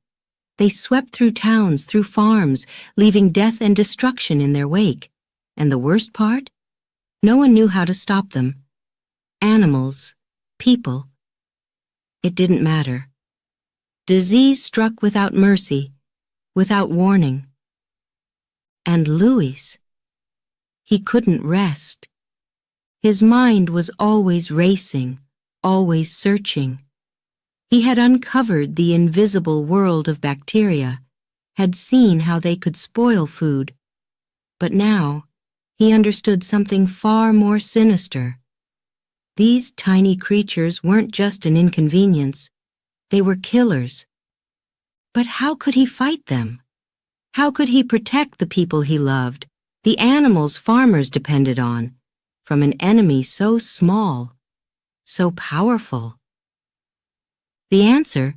They swept through towns, through farms, leaving death and destruction in their wake. And the worst part? No one knew how to stop them. Animals, people. It didn't matter. Disease struck without mercy, without warning. And Louis, he couldn't rest. His mind was always racing, always searching. He had uncovered the invisible world of bacteria, had seen how they could spoil food. But now, he understood something far more sinister. These tiny creatures weren't just an inconvenience. They were killers. But how could he fight them? How could he protect the people he loved, the animals farmers depended on, from an enemy so small, so powerful? The answer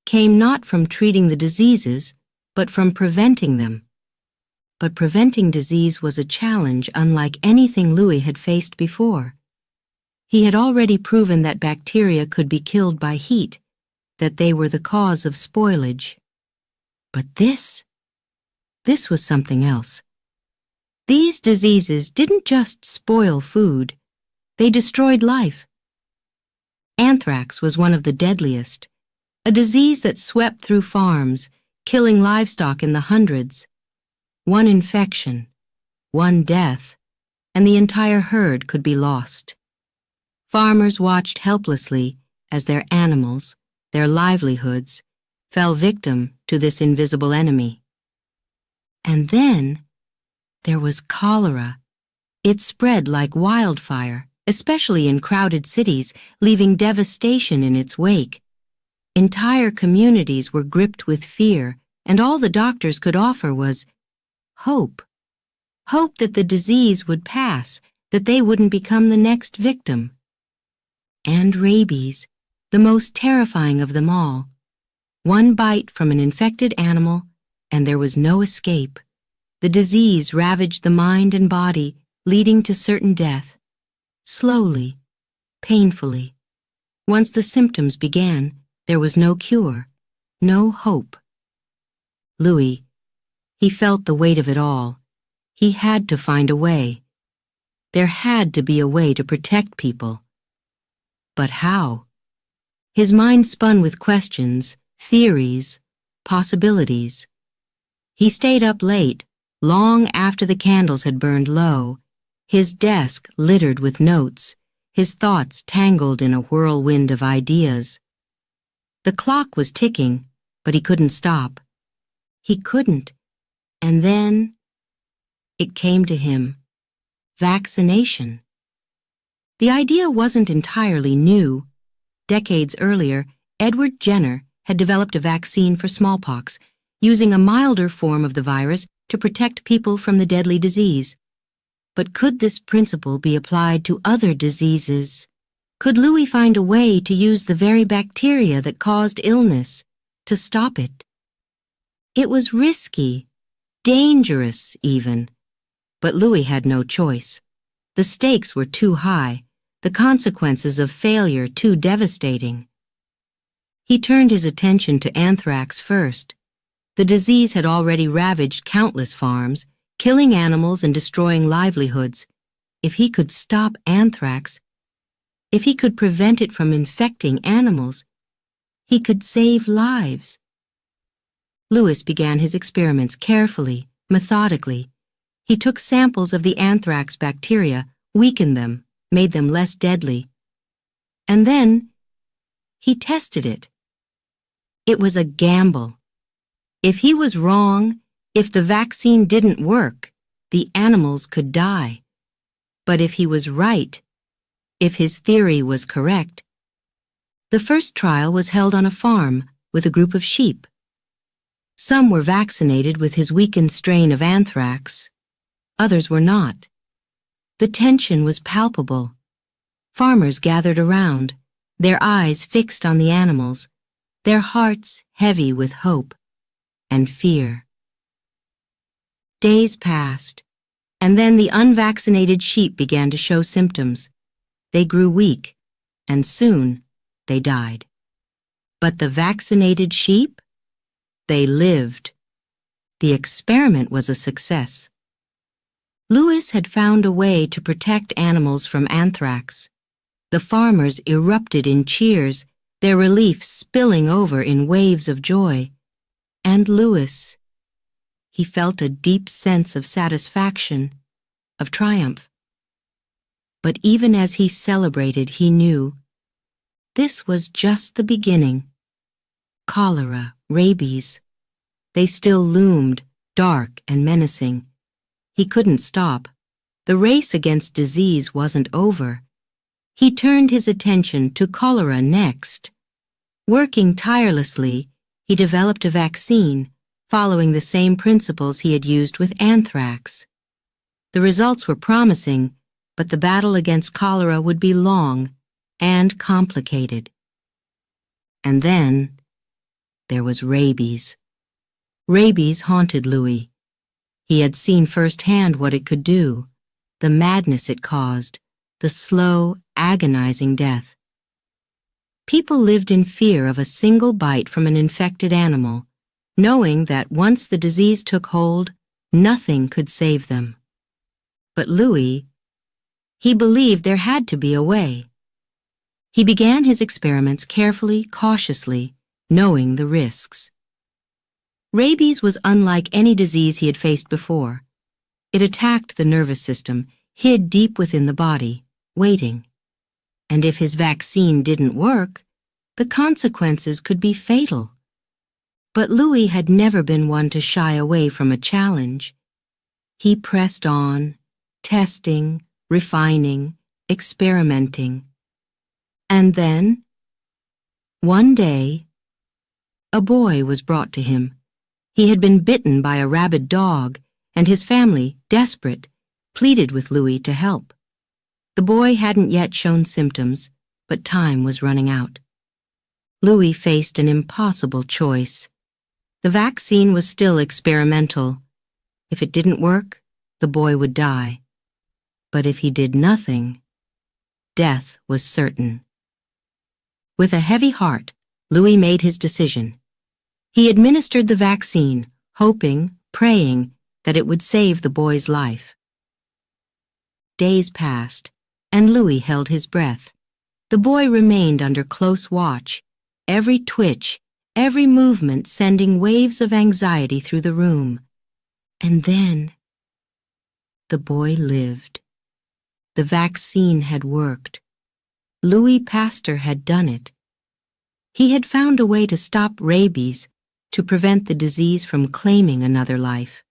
came not from treating the diseases, but from preventing them. But preventing disease was a challenge unlike anything Louis had faced before. He had already proven that bacteria could be killed by heat, that they were the cause of spoilage. But this was something else. These diseases didn't just spoil food, they destroyed life. Anthrax was one of the deadliest, a disease that swept through farms, killing livestock in the hundreds. One infection, one death, and the entire herd could be lost. Farmers watched helplessly as their animals, their livelihoods, fell victim to this invisible enemy. And then there was cholera. It spread like wildfire, especially in crowded cities, leaving devastation in its wake. Entire communities were gripped with fear, and all the doctors could offer was hope. Hope that the disease would pass, that they wouldn't become the next victim. And rabies, the most terrifying of them all. One bite from an infected animal, and there was no escape. The disease ravaged the mind and body, leading to certain death. Slowly, painfully. Once the symptoms began, there was no cure, no hope. Louis, he felt the weight of it all. He had to find a way. There had to be a way to protect people. But how? His mind spun with questions, theories, possibilities. He stayed up late, long after the candles had burned low, his desk littered with notes, his thoughts tangled in a whirlwind of ideas. The clock was ticking, but he couldn't stop. He couldn't. And then it came to him. Vaccination. The idea wasn't entirely new. Decades earlier, Edward Jenner had developed a vaccine for smallpox, using a milder form of the virus to protect people from the deadly disease. But could this principle be applied to other diseases? Could Louis find a way to use the very bacteria that caused illness, to stop it? It was risky, dangerous even. But Louis had no choice. The stakes were too high, the consequences of failure too devastating. He turned his attention to anthrax first. The disease had already ravaged countless farms, killing animals and destroying livelihoods. If he could stop anthrax, if he could prevent it from infecting animals, he could save lives. Louis began his experiments carefully, methodically. He took samples of the anthrax bacteria, weakened them, made them less deadly. And then he tested it. It was a gamble. If he was wrong, if the vaccine didn't work, the animals could die. But if he was right, if his theory was correct, the first trial was held on a farm with a group of sheep. Some were vaccinated with his weakened strain of anthrax. Others were not. The tension was palpable. Farmers gathered around, their eyes fixed on the animals, their hearts heavy with hope and fear. Days passed, and then the unvaccinated sheep began to show symptoms. They grew weak, and soon they died. But the vaccinated sheep? They lived. The experiment was a success. Louis had found a way to protect animals from anthrax. The farmers erupted in cheers, their relief spilling over in waves of joy. And Louis, he felt a deep sense of satisfaction, of triumph. But even as he celebrated, he knew this was just the beginning. Cholera, rabies, they still loomed, dark and menacing. He couldn't stop. The race against disease wasn't over. He turned his attention to cholera next. Working tirelessly, he developed a vaccine, following the same principles he had used with anthrax. The results were promising, but the battle against cholera would be long and complicated. And then there was rabies. Rabies haunted Louis. He had seen firsthand what it could do, the madness it caused, the slow, agonizing death. People lived in fear of a single bite from an infected animal, knowing that once the disease took hold, nothing could save them. But Louis, he believed there had to be a way. He began his experiments carefully, cautiously, knowing the risks. Rabies was unlike any disease he had faced before. It attacked the nervous system, hid deep within the body, waiting. And if his vaccine didn't work, the consequences could be fatal. But Louis had never been one to shy away from a challenge. He pressed on, testing, refining, experimenting. And then, one day, a boy was brought to him. He had been bitten by a rabid dog, and his family, desperate, pleaded with Louis to help. The boy hadn't yet shown symptoms, but time was running out. Louis faced an impossible choice. The vaccine was still experimental. If it didn't work, the boy would die. But if he did nothing, death was certain. With a heavy heart, Louis made his decision. He administered the vaccine, hoping, praying that it would save the boy's life. Days passed, and Louis held his breath. The boy remained under close watch, every twitch, every movement sending waves of anxiety through the room. And then, the boy lived. The vaccine had worked. Louis Pasteur had done it. He had found a way to stop rabies, to prevent the disease from claiming another life.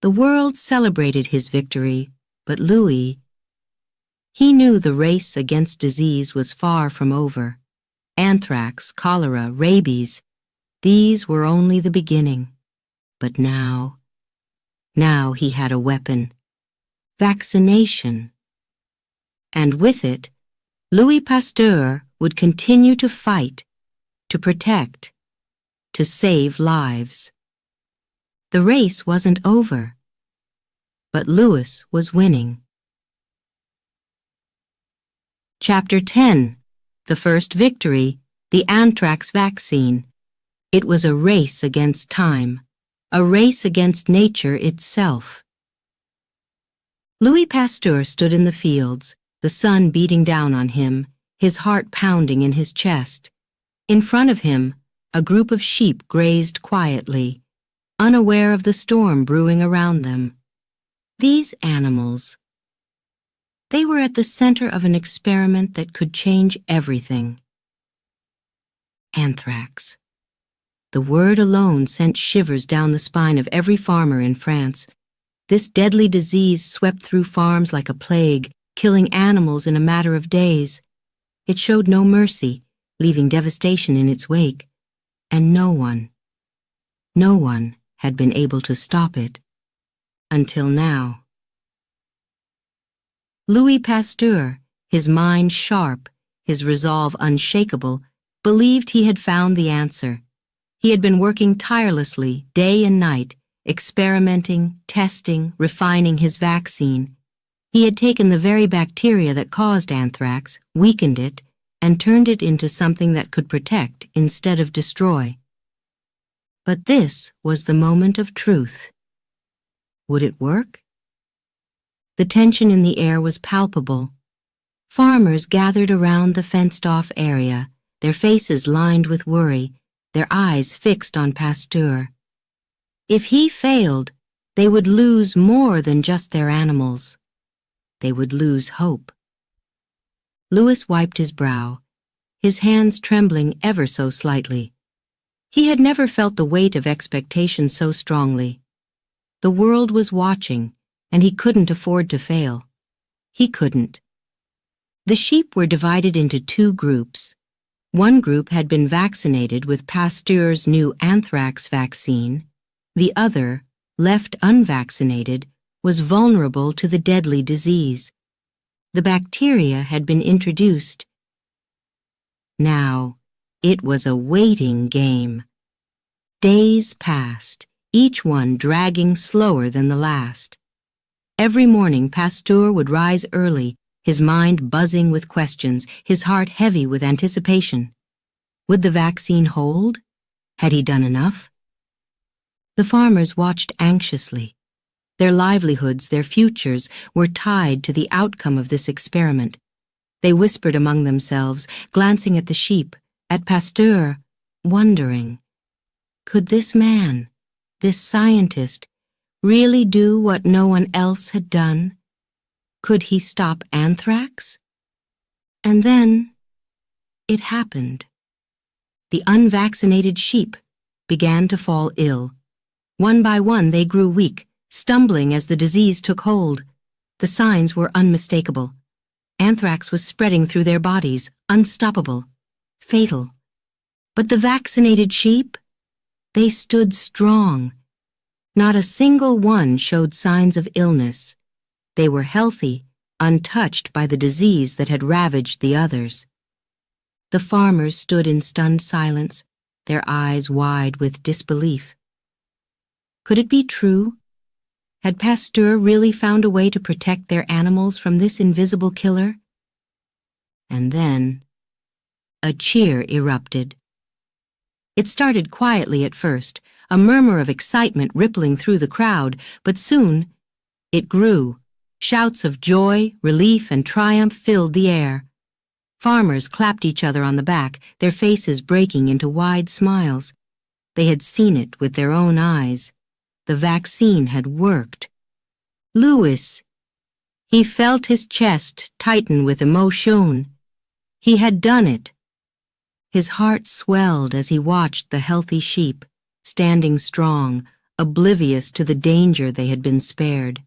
The world celebrated his victory, but Louis, he knew the race against disease was far from over. Anthrax, cholera, rabies, these were only the beginning. But now he had a weapon, vaccination. And with it, Louis Pasteur would continue to fight, to protect, to save lives. The race wasn't over, but Louis was winning. Chapter 10. The first victory, the anthrax vaccine. It was a race against time, a race against nature itself. Louis Pasteur stood in the fields, the sun beating down on him, his heart pounding in his chest. In front of him, a group of sheep grazed quietly, unaware of the storm brewing around them. These animals, they were at the center of an experiment that could change everything. Anthrax. The word alone sent shivers down the spine of every farmer in France. This deadly disease swept through farms like a plague, killing animals in a matter of days. It showed no mercy, leaving devastation in its wake. And no one had been able to stop it. Until now. Louis Pasteur, his mind sharp, his resolve unshakable, believed he had found the answer. He had been working tirelessly, day and night, experimenting, testing, refining his vaccine. He had taken the very bacteria that caused anthrax, weakened it, and turned it into something that could protect instead of destroy. But this was the moment of truth. Would it work? The tension in the air was palpable. Farmers gathered around the fenced-off area, their faces lined with worry, their eyes fixed on Pasteur. If he failed, they would lose more than just their animals. They would lose hope. Louis wiped his brow, his hands trembling ever so slightly. He had never felt the weight of expectation so strongly. The world was watching, and he couldn't afford to fail. He couldn't. The sheep were divided into two groups. One group had been vaccinated with Pasteur's new anthrax vaccine. The other, left unvaccinated, was vulnerable to the deadly disease. The bacteria had been introduced. Now, it was a waiting game. Days passed, each one dragging slower than the last. Every morning Pasteur would rise early, his mind buzzing with questions, his heart heavy with anticipation. Would the vaccine hold? Had he done enough? The farmers watched anxiously. Their livelihoods, their futures, were tied to the outcome of this experiment. They whispered among themselves, glancing at the sheep, at Pasteur, wondering, could this man, this scientist, really do what no one else had done? Could he stop anthrax? And then, it happened. The unvaccinated sheep began to fall ill. One by one they grew weak, stumbling as the disease took hold. The signs were unmistakable. Anthrax was spreading through their bodies, unstoppable, fatal. But the vaccinated sheep? They stood strong. Not a single one showed signs of illness. They were healthy, untouched by the disease that had ravaged the others. The farmers stood in stunned silence, their eyes wide with disbelief. Could it be true? Had Pasteur really found a way to protect their animals from this invisible killer? And then, a cheer erupted. It started quietly at first, a murmur of excitement rippling through the crowd, but soon it grew. Shouts of joy, relief, and triumph filled the air. Farmers clapped each other on the back, their faces breaking into wide smiles. They had seen it with their own eyes. The vaccine had worked. Louis! He felt his chest tighten with emotion. He had done it. His heart swelled as he watched the healthy sheep, standing strong, oblivious to the danger they had been spared.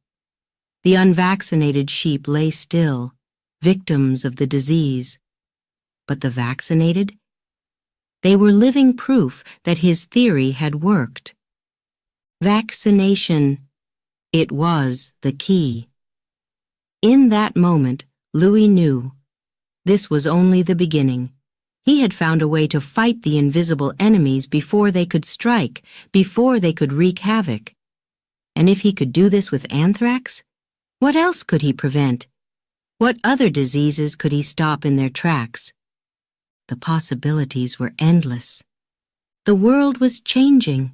The unvaccinated sheep lay still, victims of the disease. But the vaccinated? They were living proof that his theory had worked. Vaccination, it was the key. In that moment, Louis knew. This was only the beginning. He had found a way to fight the invisible enemies before they could strike, before they could wreak havoc. And if he could do this with anthrax, what else could he prevent? What other diseases could he stop in their tracks? The possibilities were endless. The world was changing.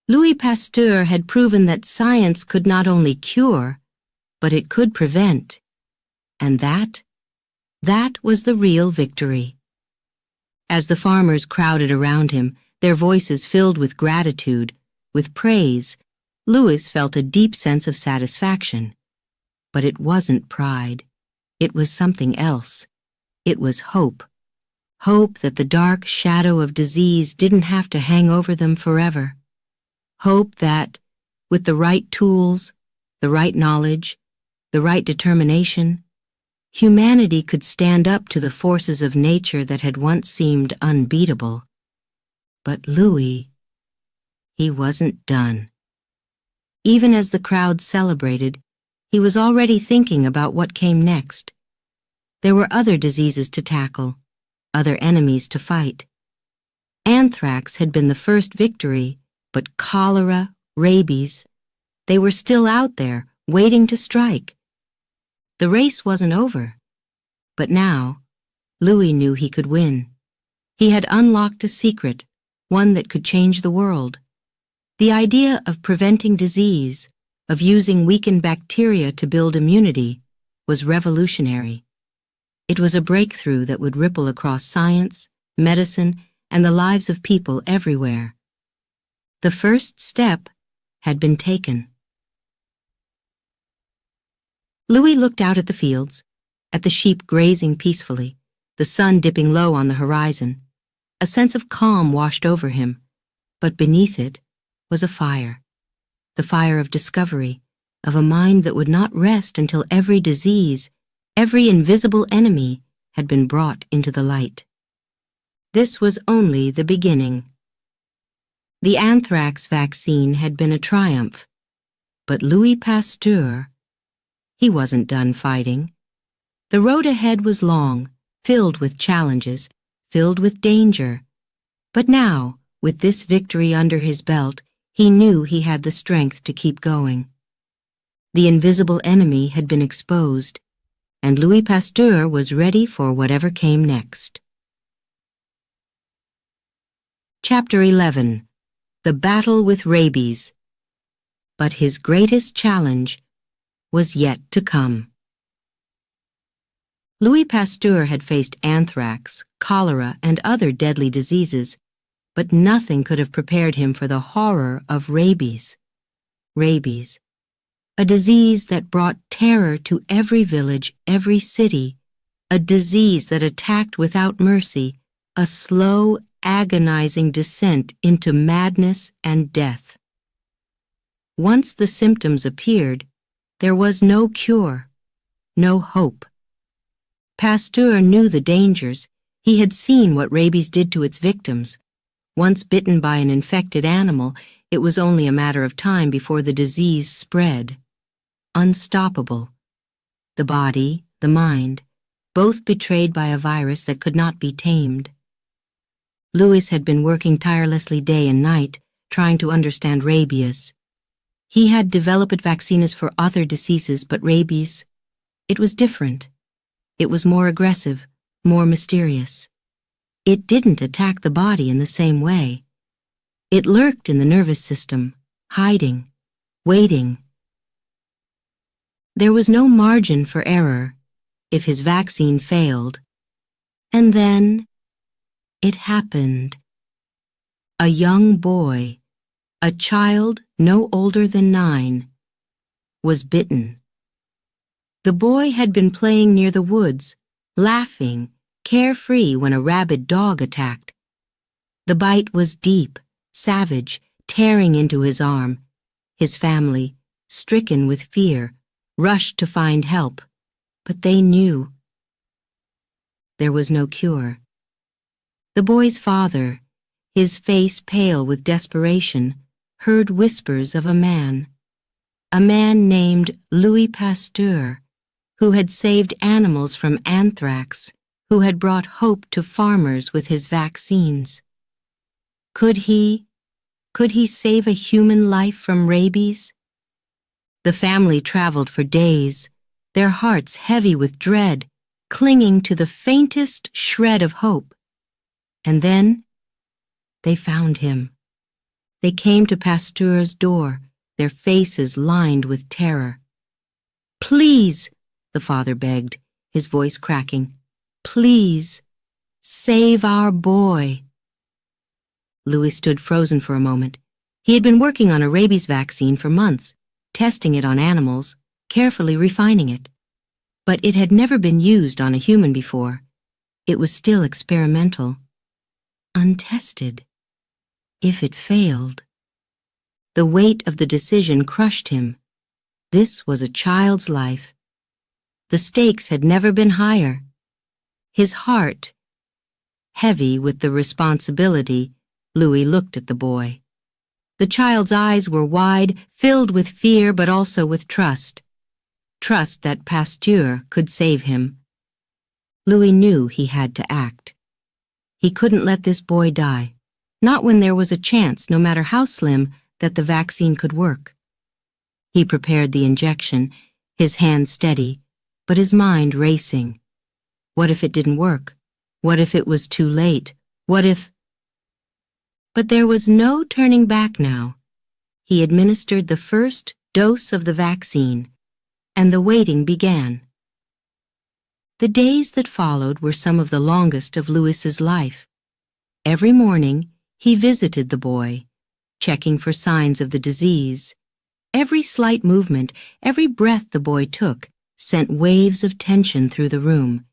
Louis Pasteur had proven that science could not only cure, but it could prevent. And that was the real victory. As the farmers crowded around him, their voices filled with gratitude, with praise, Louis felt a deep sense of satisfaction. But it wasn't pride. It was something else. It was hope. Hope that the dark shadow of disease didn't have to hang over them forever. Hope that, with the right tools, the right knowledge, the right determination, humanity could stand up to the forces of nature that had once seemed unbeatable. But Louis, he wasn't done. Even as the crowd celebrated, he was already thinking about what came next. There were other diseases to tackle, other enemies to fight. Anthrax had been the first victory, but cholera, rabies, they were still out there, waiting to strike. The race wasn't over, but now, Louis knew he could win. He had unlocked a secret, one that could change the world. The idea of preventing disease, of using weakened bacteria to build immunity, was revolutionary. It was a breakthrough that would ripple across science, medicine, and the lives of people everywhere. The first step had been taken. Louis looked out at the fields, at the sheep grazing peacefully, the sun dipping low on the horizon. A sense of calm washed over him, but beneath it was a fire, the fire of discovery, of a mind that would not rest until every disease, every invisible enemy had been brought into the light. This was only the beginning. The anthrax vaccine had been a triumph, but Louis Pasteur, he wasn't done fighting. The road ahead was long, filled with challenges, filled with danger. But now, with this victory under his belt, he knew he had the strength to keep going. The invisible enemy had been exposed, and Louis Pasteur was ready for whatever came next. Chapter 11. The Battle with Rabies. But his greatest challenge was yet to come. Louis Pasteur had faced anthrax, cholera, and other deadly diseases, but nothing could have prepared him for the horror of rabies. Rabies, a disease that brought terror to every village, every city, a disease that attacked without mercy, a slow, agonizing descent into madness and death. Once the symptoms appeared, there was no cure, no hope. Pasteur knew the dangers. He had seen what rabies did to its victims. Once bitten by an infected animal, it was only a matter of time before the disease spread. Unstoppable. The body, the mind, both betrayed by a virus that could not be tamed. Louis had been working tirelessly day and night, trying to understand rabies. He had developed vaccines for other diseases, but rabies, it was different. It was more aggressive, more mysterious. It didn't attack the body in the same way. It lurked in the nervous system, hiding, waiting. There was no margin for error if his vaccine failed. And then it happened. A young boy, a child no older than 9, was bitten. The boy had been playing near the woods, laughing, carefree when a rabid dog attacked. The bite was deep, savage, tearing into his arm. His family, stricken with fear, rushed to find help, but they knew there was no cure. The boy's father, his face pale with desperation, heard whispers of a man named Louis Pasteur, who had saved animals from anthrax, who had brought hope to farmers with his vaccines. Could he save a human life from rabies? The family traveled for days, their hearts heavy with dread, clinging to the faintest shred of hope. And then they found him. They came to Pasteur's door, their faces lined with terror. "Please," the father begged, his voice cracking. "Please, save our boy." Louis stood frozen for a moment. He had been working on a rabies vaccine for months, testing it on animals, carefully refining it. But it had never been used on a human before. It was still experimental, untested. If it failed, the weight of the decision crushed him. This was a child's life. The stakes had never been higher. His heart, heavy with the responsibility, Louis looked at the boy. The child's eyes were wide, filled with fear but also with trust. Trust that Pasteur could save him. Louis knew he had to act. He couldn't let this boy die, not when there was a chance, no matter how slim, that the vaccine could work. He prepared the injection, his hand steady, but his mind racing. What if it didn't work? What if it was too late? What if... But there was no turning back now. He administered the first dose of the vaccine, and the waiting began. The days that followed were some of the longest of Louis's life. Every morning, he visited the boy, checking for signs of the disease. Every slight movement, every breath the boy took, sent waves of tension through the room.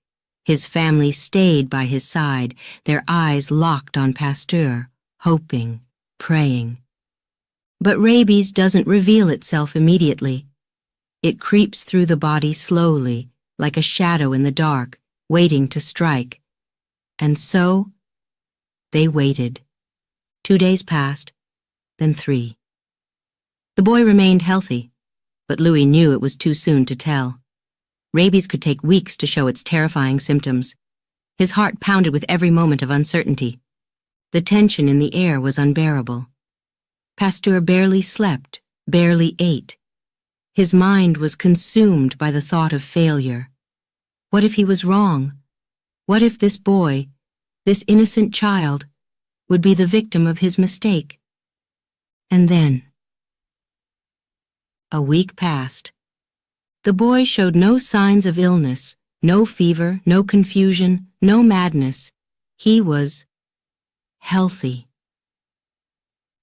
His family stayed by his side, their eyes locked on Pasteur, hoping, praying. But rabies doesn't reveal itself immediately. It creeps through the body slowly, like a shadow in the dark, waiting to strike. And so, they waited. 2 days passed, then 3. The boy remained healthy, but Louis knew it was too soon to tell. Rabies could take weeks to show its terrifying symptoms. His heart pounded with every moment of uncertainty. The tension in the air was unbearable. Pasteur barely slept, barely ate. His mind was consumed by the thought of failure. What if he was wrong? What if this boy, this innocent child, would be the victim of his mistake? And then, a week passed. The boy showed no signs of illness, no fever, no confusion, no madness. He was healthy.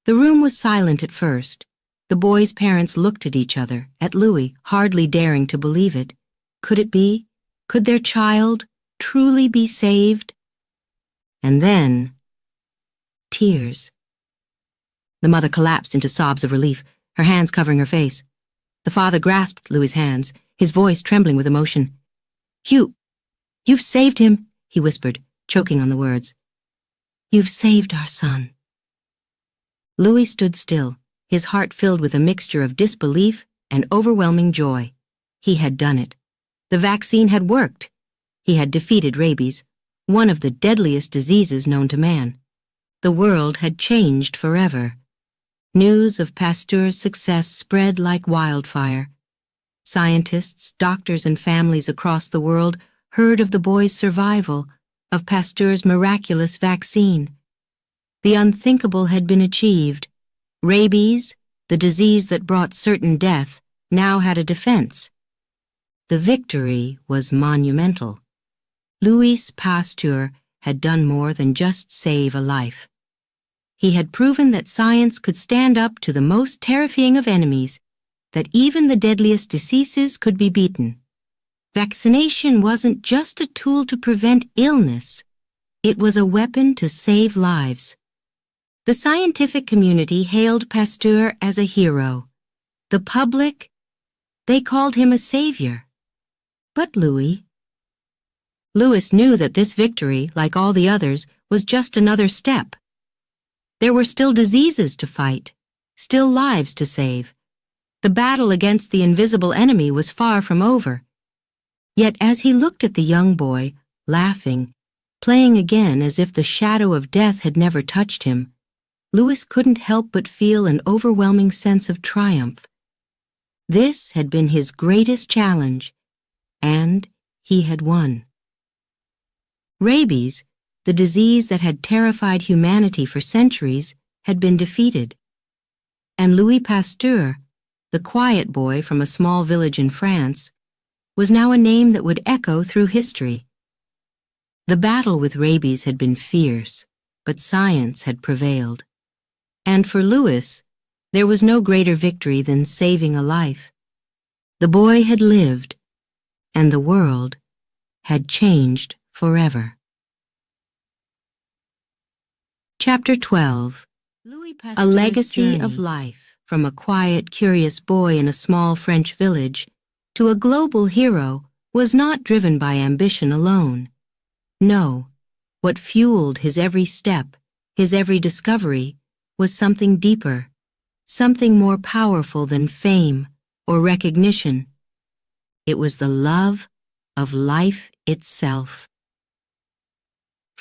The room was silent at first. The boy's parents looked at each other, at Louis, hardly daring to believe it. Could it be? Could their child truly be saved? And then, tears. The mother collapsed into sobs of relief, her hands covering her face. The father grasped Louis's hands, his voice trembling with emotion. You've saved him, he whispered, choking on the words. You've saved our son. Louis stood still, his heart filled with a mixture of disbelief and overwhelming joy. He had done it. The vaccine had worked. He had defeated rabies, one of the deadliest diseases known to man. The world had changed forever. News of Pasteur's success spread like wildfire. Scientists, doctors, and families across the world heard of the boy's survival, of Pasteur's miraculous vaccine. The unthinkable had been achieved. Rabies, the disease that brought certain death, now had a defense. The victory was monumental. Louis Pasteur had done more than just save a life. He had proven that science could stand up to the most terrifying of enemies, that even the deadliest diseases could be beaten. Vaccination wasn't just a tool to prevent illness. It was a weapon to save lives. The scientific community hailed Pasteur as a hero. The public, they called him a savior. But Louis knew that this victory, like all the others, was just another step. There were still diseases to fight, still lives to save. The battle against the invisible enemy was far from over. Yet as he looked at the young boy, laughing, playing again as if the shadow of death had never touched him, Louis couldn't help but feel an overwhelming sense of triumph. This had been his greatest challenge, and he had won. Rabies, the disease that had terrified humanity for centuries, had been defeated. And Louis Pasteur, the quiet boy from a small village in France, was now a name that would echo through history. The battle with rabies had been fierce, but science had prevailed. And for Louis, there was no greater victory than saving a life. The boy had lived, and the world had changed forever. Chapter 12. A legacy of life, from a quiet, curious boy in a small French village to a global hero, was not driven by ambition alone. No, what fueled his every step, his every discovery, was something deeper, something more powerful than fame or recognition. It was the love of life itself.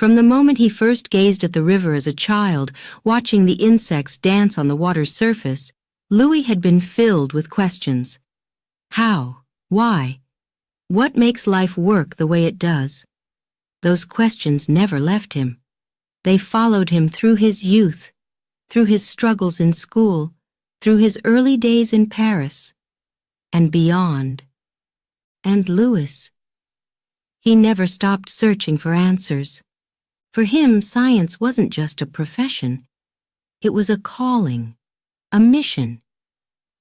From the moment he first gazed at the river as a child, watching the insects dance on the water's surface, Louis had been filled with questions. How? Why? What makes life work the way it does? Those questions never left him. They followed him through his youth, through his struggles in school, through his early days in Paris, and beyond. And Louis. He never stopped searching for answers. For him, science wasn't just a profession. It was a calling, a mission.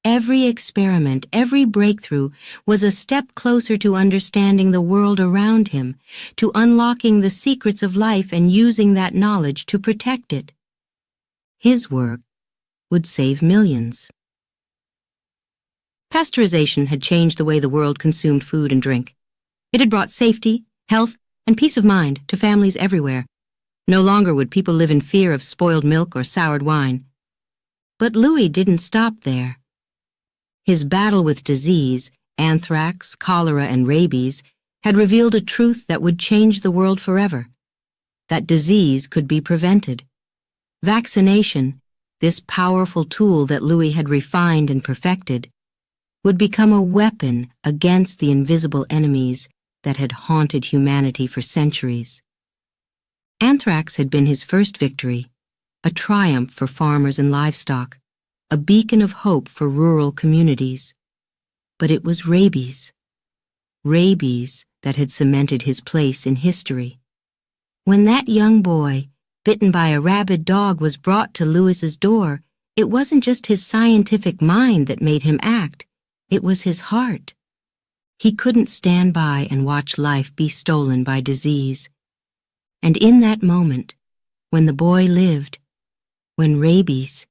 Every experiment, every breakthrough was a step closer to understanding the world around him, to unlocking the secrets of life and using that knowledge to protect it. His work would save millions. Pasteurization had changed the way the world consumed food and drink. It had brought safety, health, and peace of mind to families everywhere. No longer would people live in fear of spoiled milk or soured wine. But Louis didn't stop there. His battle with disease, anthrax, cholera, and rabies, had revealed a truth that would change the world forever. That disease could be prevented. Vaccination, this powerful tool that Louis had refined and perfected, would become a weapon against the invisible enemies that had haunted humanity for centuries. Anthrax had been his first victory, a triumph for farmers and livestock, a beacon of hope for rural communities. But it was rabies that had cemented his place in history. When that young boy, bitten by a rabid dog, was brought to Louis's door, it wasn't just his scientific mind that made him act, it was his heart. He couldn't stand by and watch life be stolen by disease. And in that moment, when the boy lived, when rabies,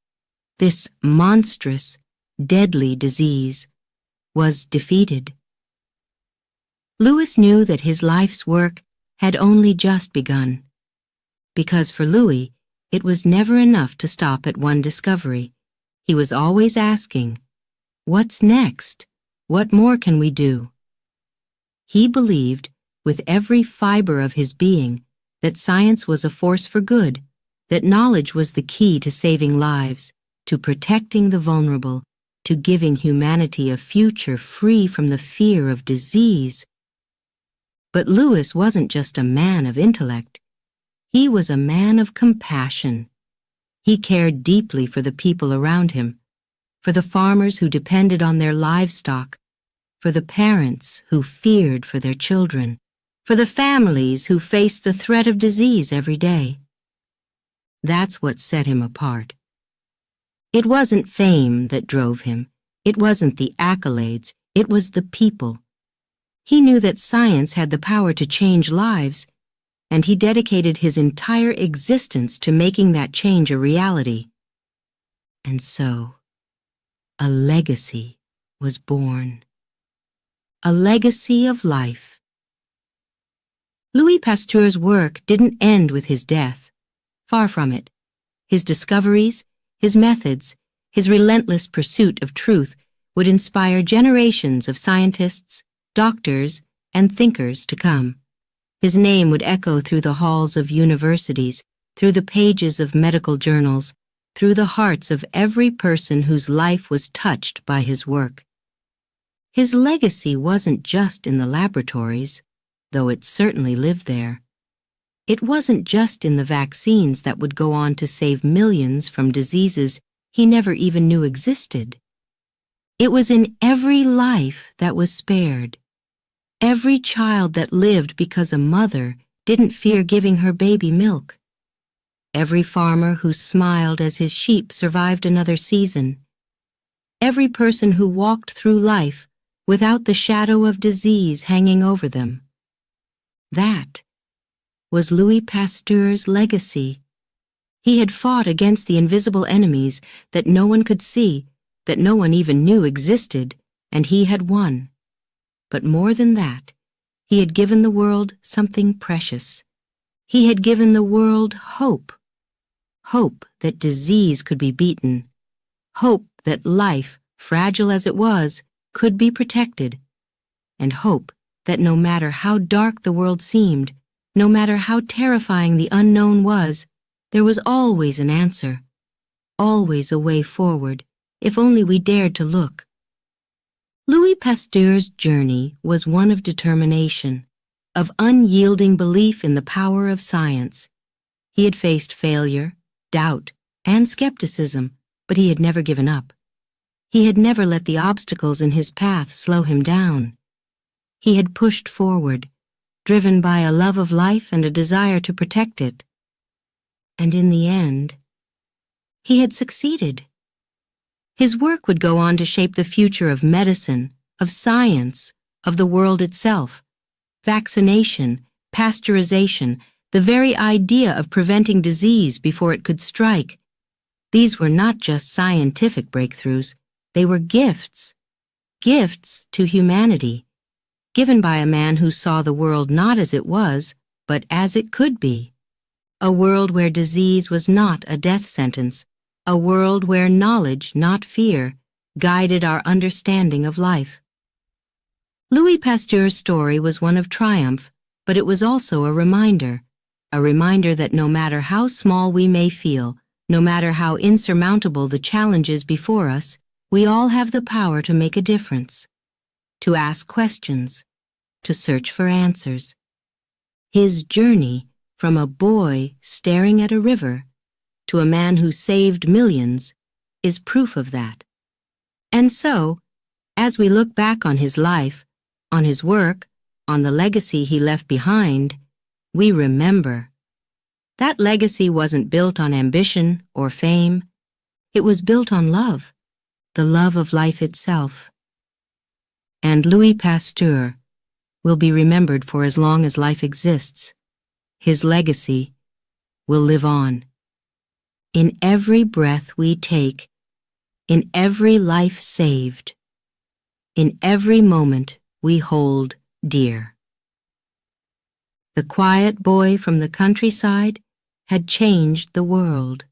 this monstrous, deadly disease, was defeated, Louis knew that his life's work had only just begun. Because for Louis, it was never enough to stop at one discovery. He was always asking, "What's next? What more can we do?" He believed, with every fiber of his being, that science was a force for good, that knowledge was the key to saving lives, to protecting the vulnerable, to giving humanity a future free from the fear of disease. But Louis wasn't just a man of intellect. He was a man of compassion. He cared deeply for the people around him, for the farmers who depended on their livestock, for the parents who feared for their children, for the families who faced the threat of disease every day. That's what set him apart. It wasn't fame that drove him. It wasn't the accolades. It was the people. He knew that science had the power to change lives, and he dedicated his entire existence to making that change a reality. And so, a legacy was born. A legacy of life. Louis Pasteur's work didn't end with his death. Far from it. His discoveries, his methods, his relentless pursuit of truth would inspire generations of scientists, doctors, and thinkers to come. His name would echo through the halls of universities, through the pages of medical journals, through the hearts of every person whose life was touched by his work. His legacy wasn't just in the laboratories, though it certainly lived there. It wasn't just in the vaccines that would go on to save millions from diseases he never even knew existed. It was in every life that was spared, every child that lived because a mother didn't fear giving her baby milk, every farmer who smiled as his sheep survived another season, every person who walked through life without the shadow of disease hanging over them. That was Louis Pasteur's legacy. He had fought against the invisible enemies that no one could see, that no one even knew existed, and he had won. But more than that, he had given the world something precious. He had given the world hope. Hope that disease could be beaten. Hope that life, fragile as it was, could be protected. And hope that no matter how dark the world seemed, No matter how terrifying the unknown was, there was always an answer, always a way forward, if only we dared to look. Louis Pasteur's journey was one of determination, of unyielding belief in the power of science. He had faced failure, doubt, and skepticism, but he had never given up. He had never let the obstacles in his path slow him down. He had pushed forward, driven by a love of life and a desire to protect it. And in the end, he had succeeded. His work would go on to shape the future of medicine, of science, of the world itself. Vaccination, pasteurization, the very idea of preventing disease before it could strike. These were not just scientific breakthroughs, they were gifts. Gifts to humanity, given by a man who saw the world not as it was, but as it could be. A world where disease was not a death sentence, a world where knowledge, not fear, guided our understanding of life. Louis Pasteur's story was one of triumph, but it was also a reminder that no matter how small we may feel, no matter how insurmountable the challenges before us, we all have the power to make a difference, to ask questions, to search for answers. His journey from a boy staring at a river to a man who saved millions is proof of that. And so, as we look back on his life, on his work, on the legacy he left behind, we remember. That legacy wasn't built on ambition or fame. It was built on love, the love of life itself. And Louis Pasteur will be remembered for as long as life exists. His legacy will live on. In every breath we take, in every life saved, in every moment we hold dear. The quiet boy from the countryside had changed the world.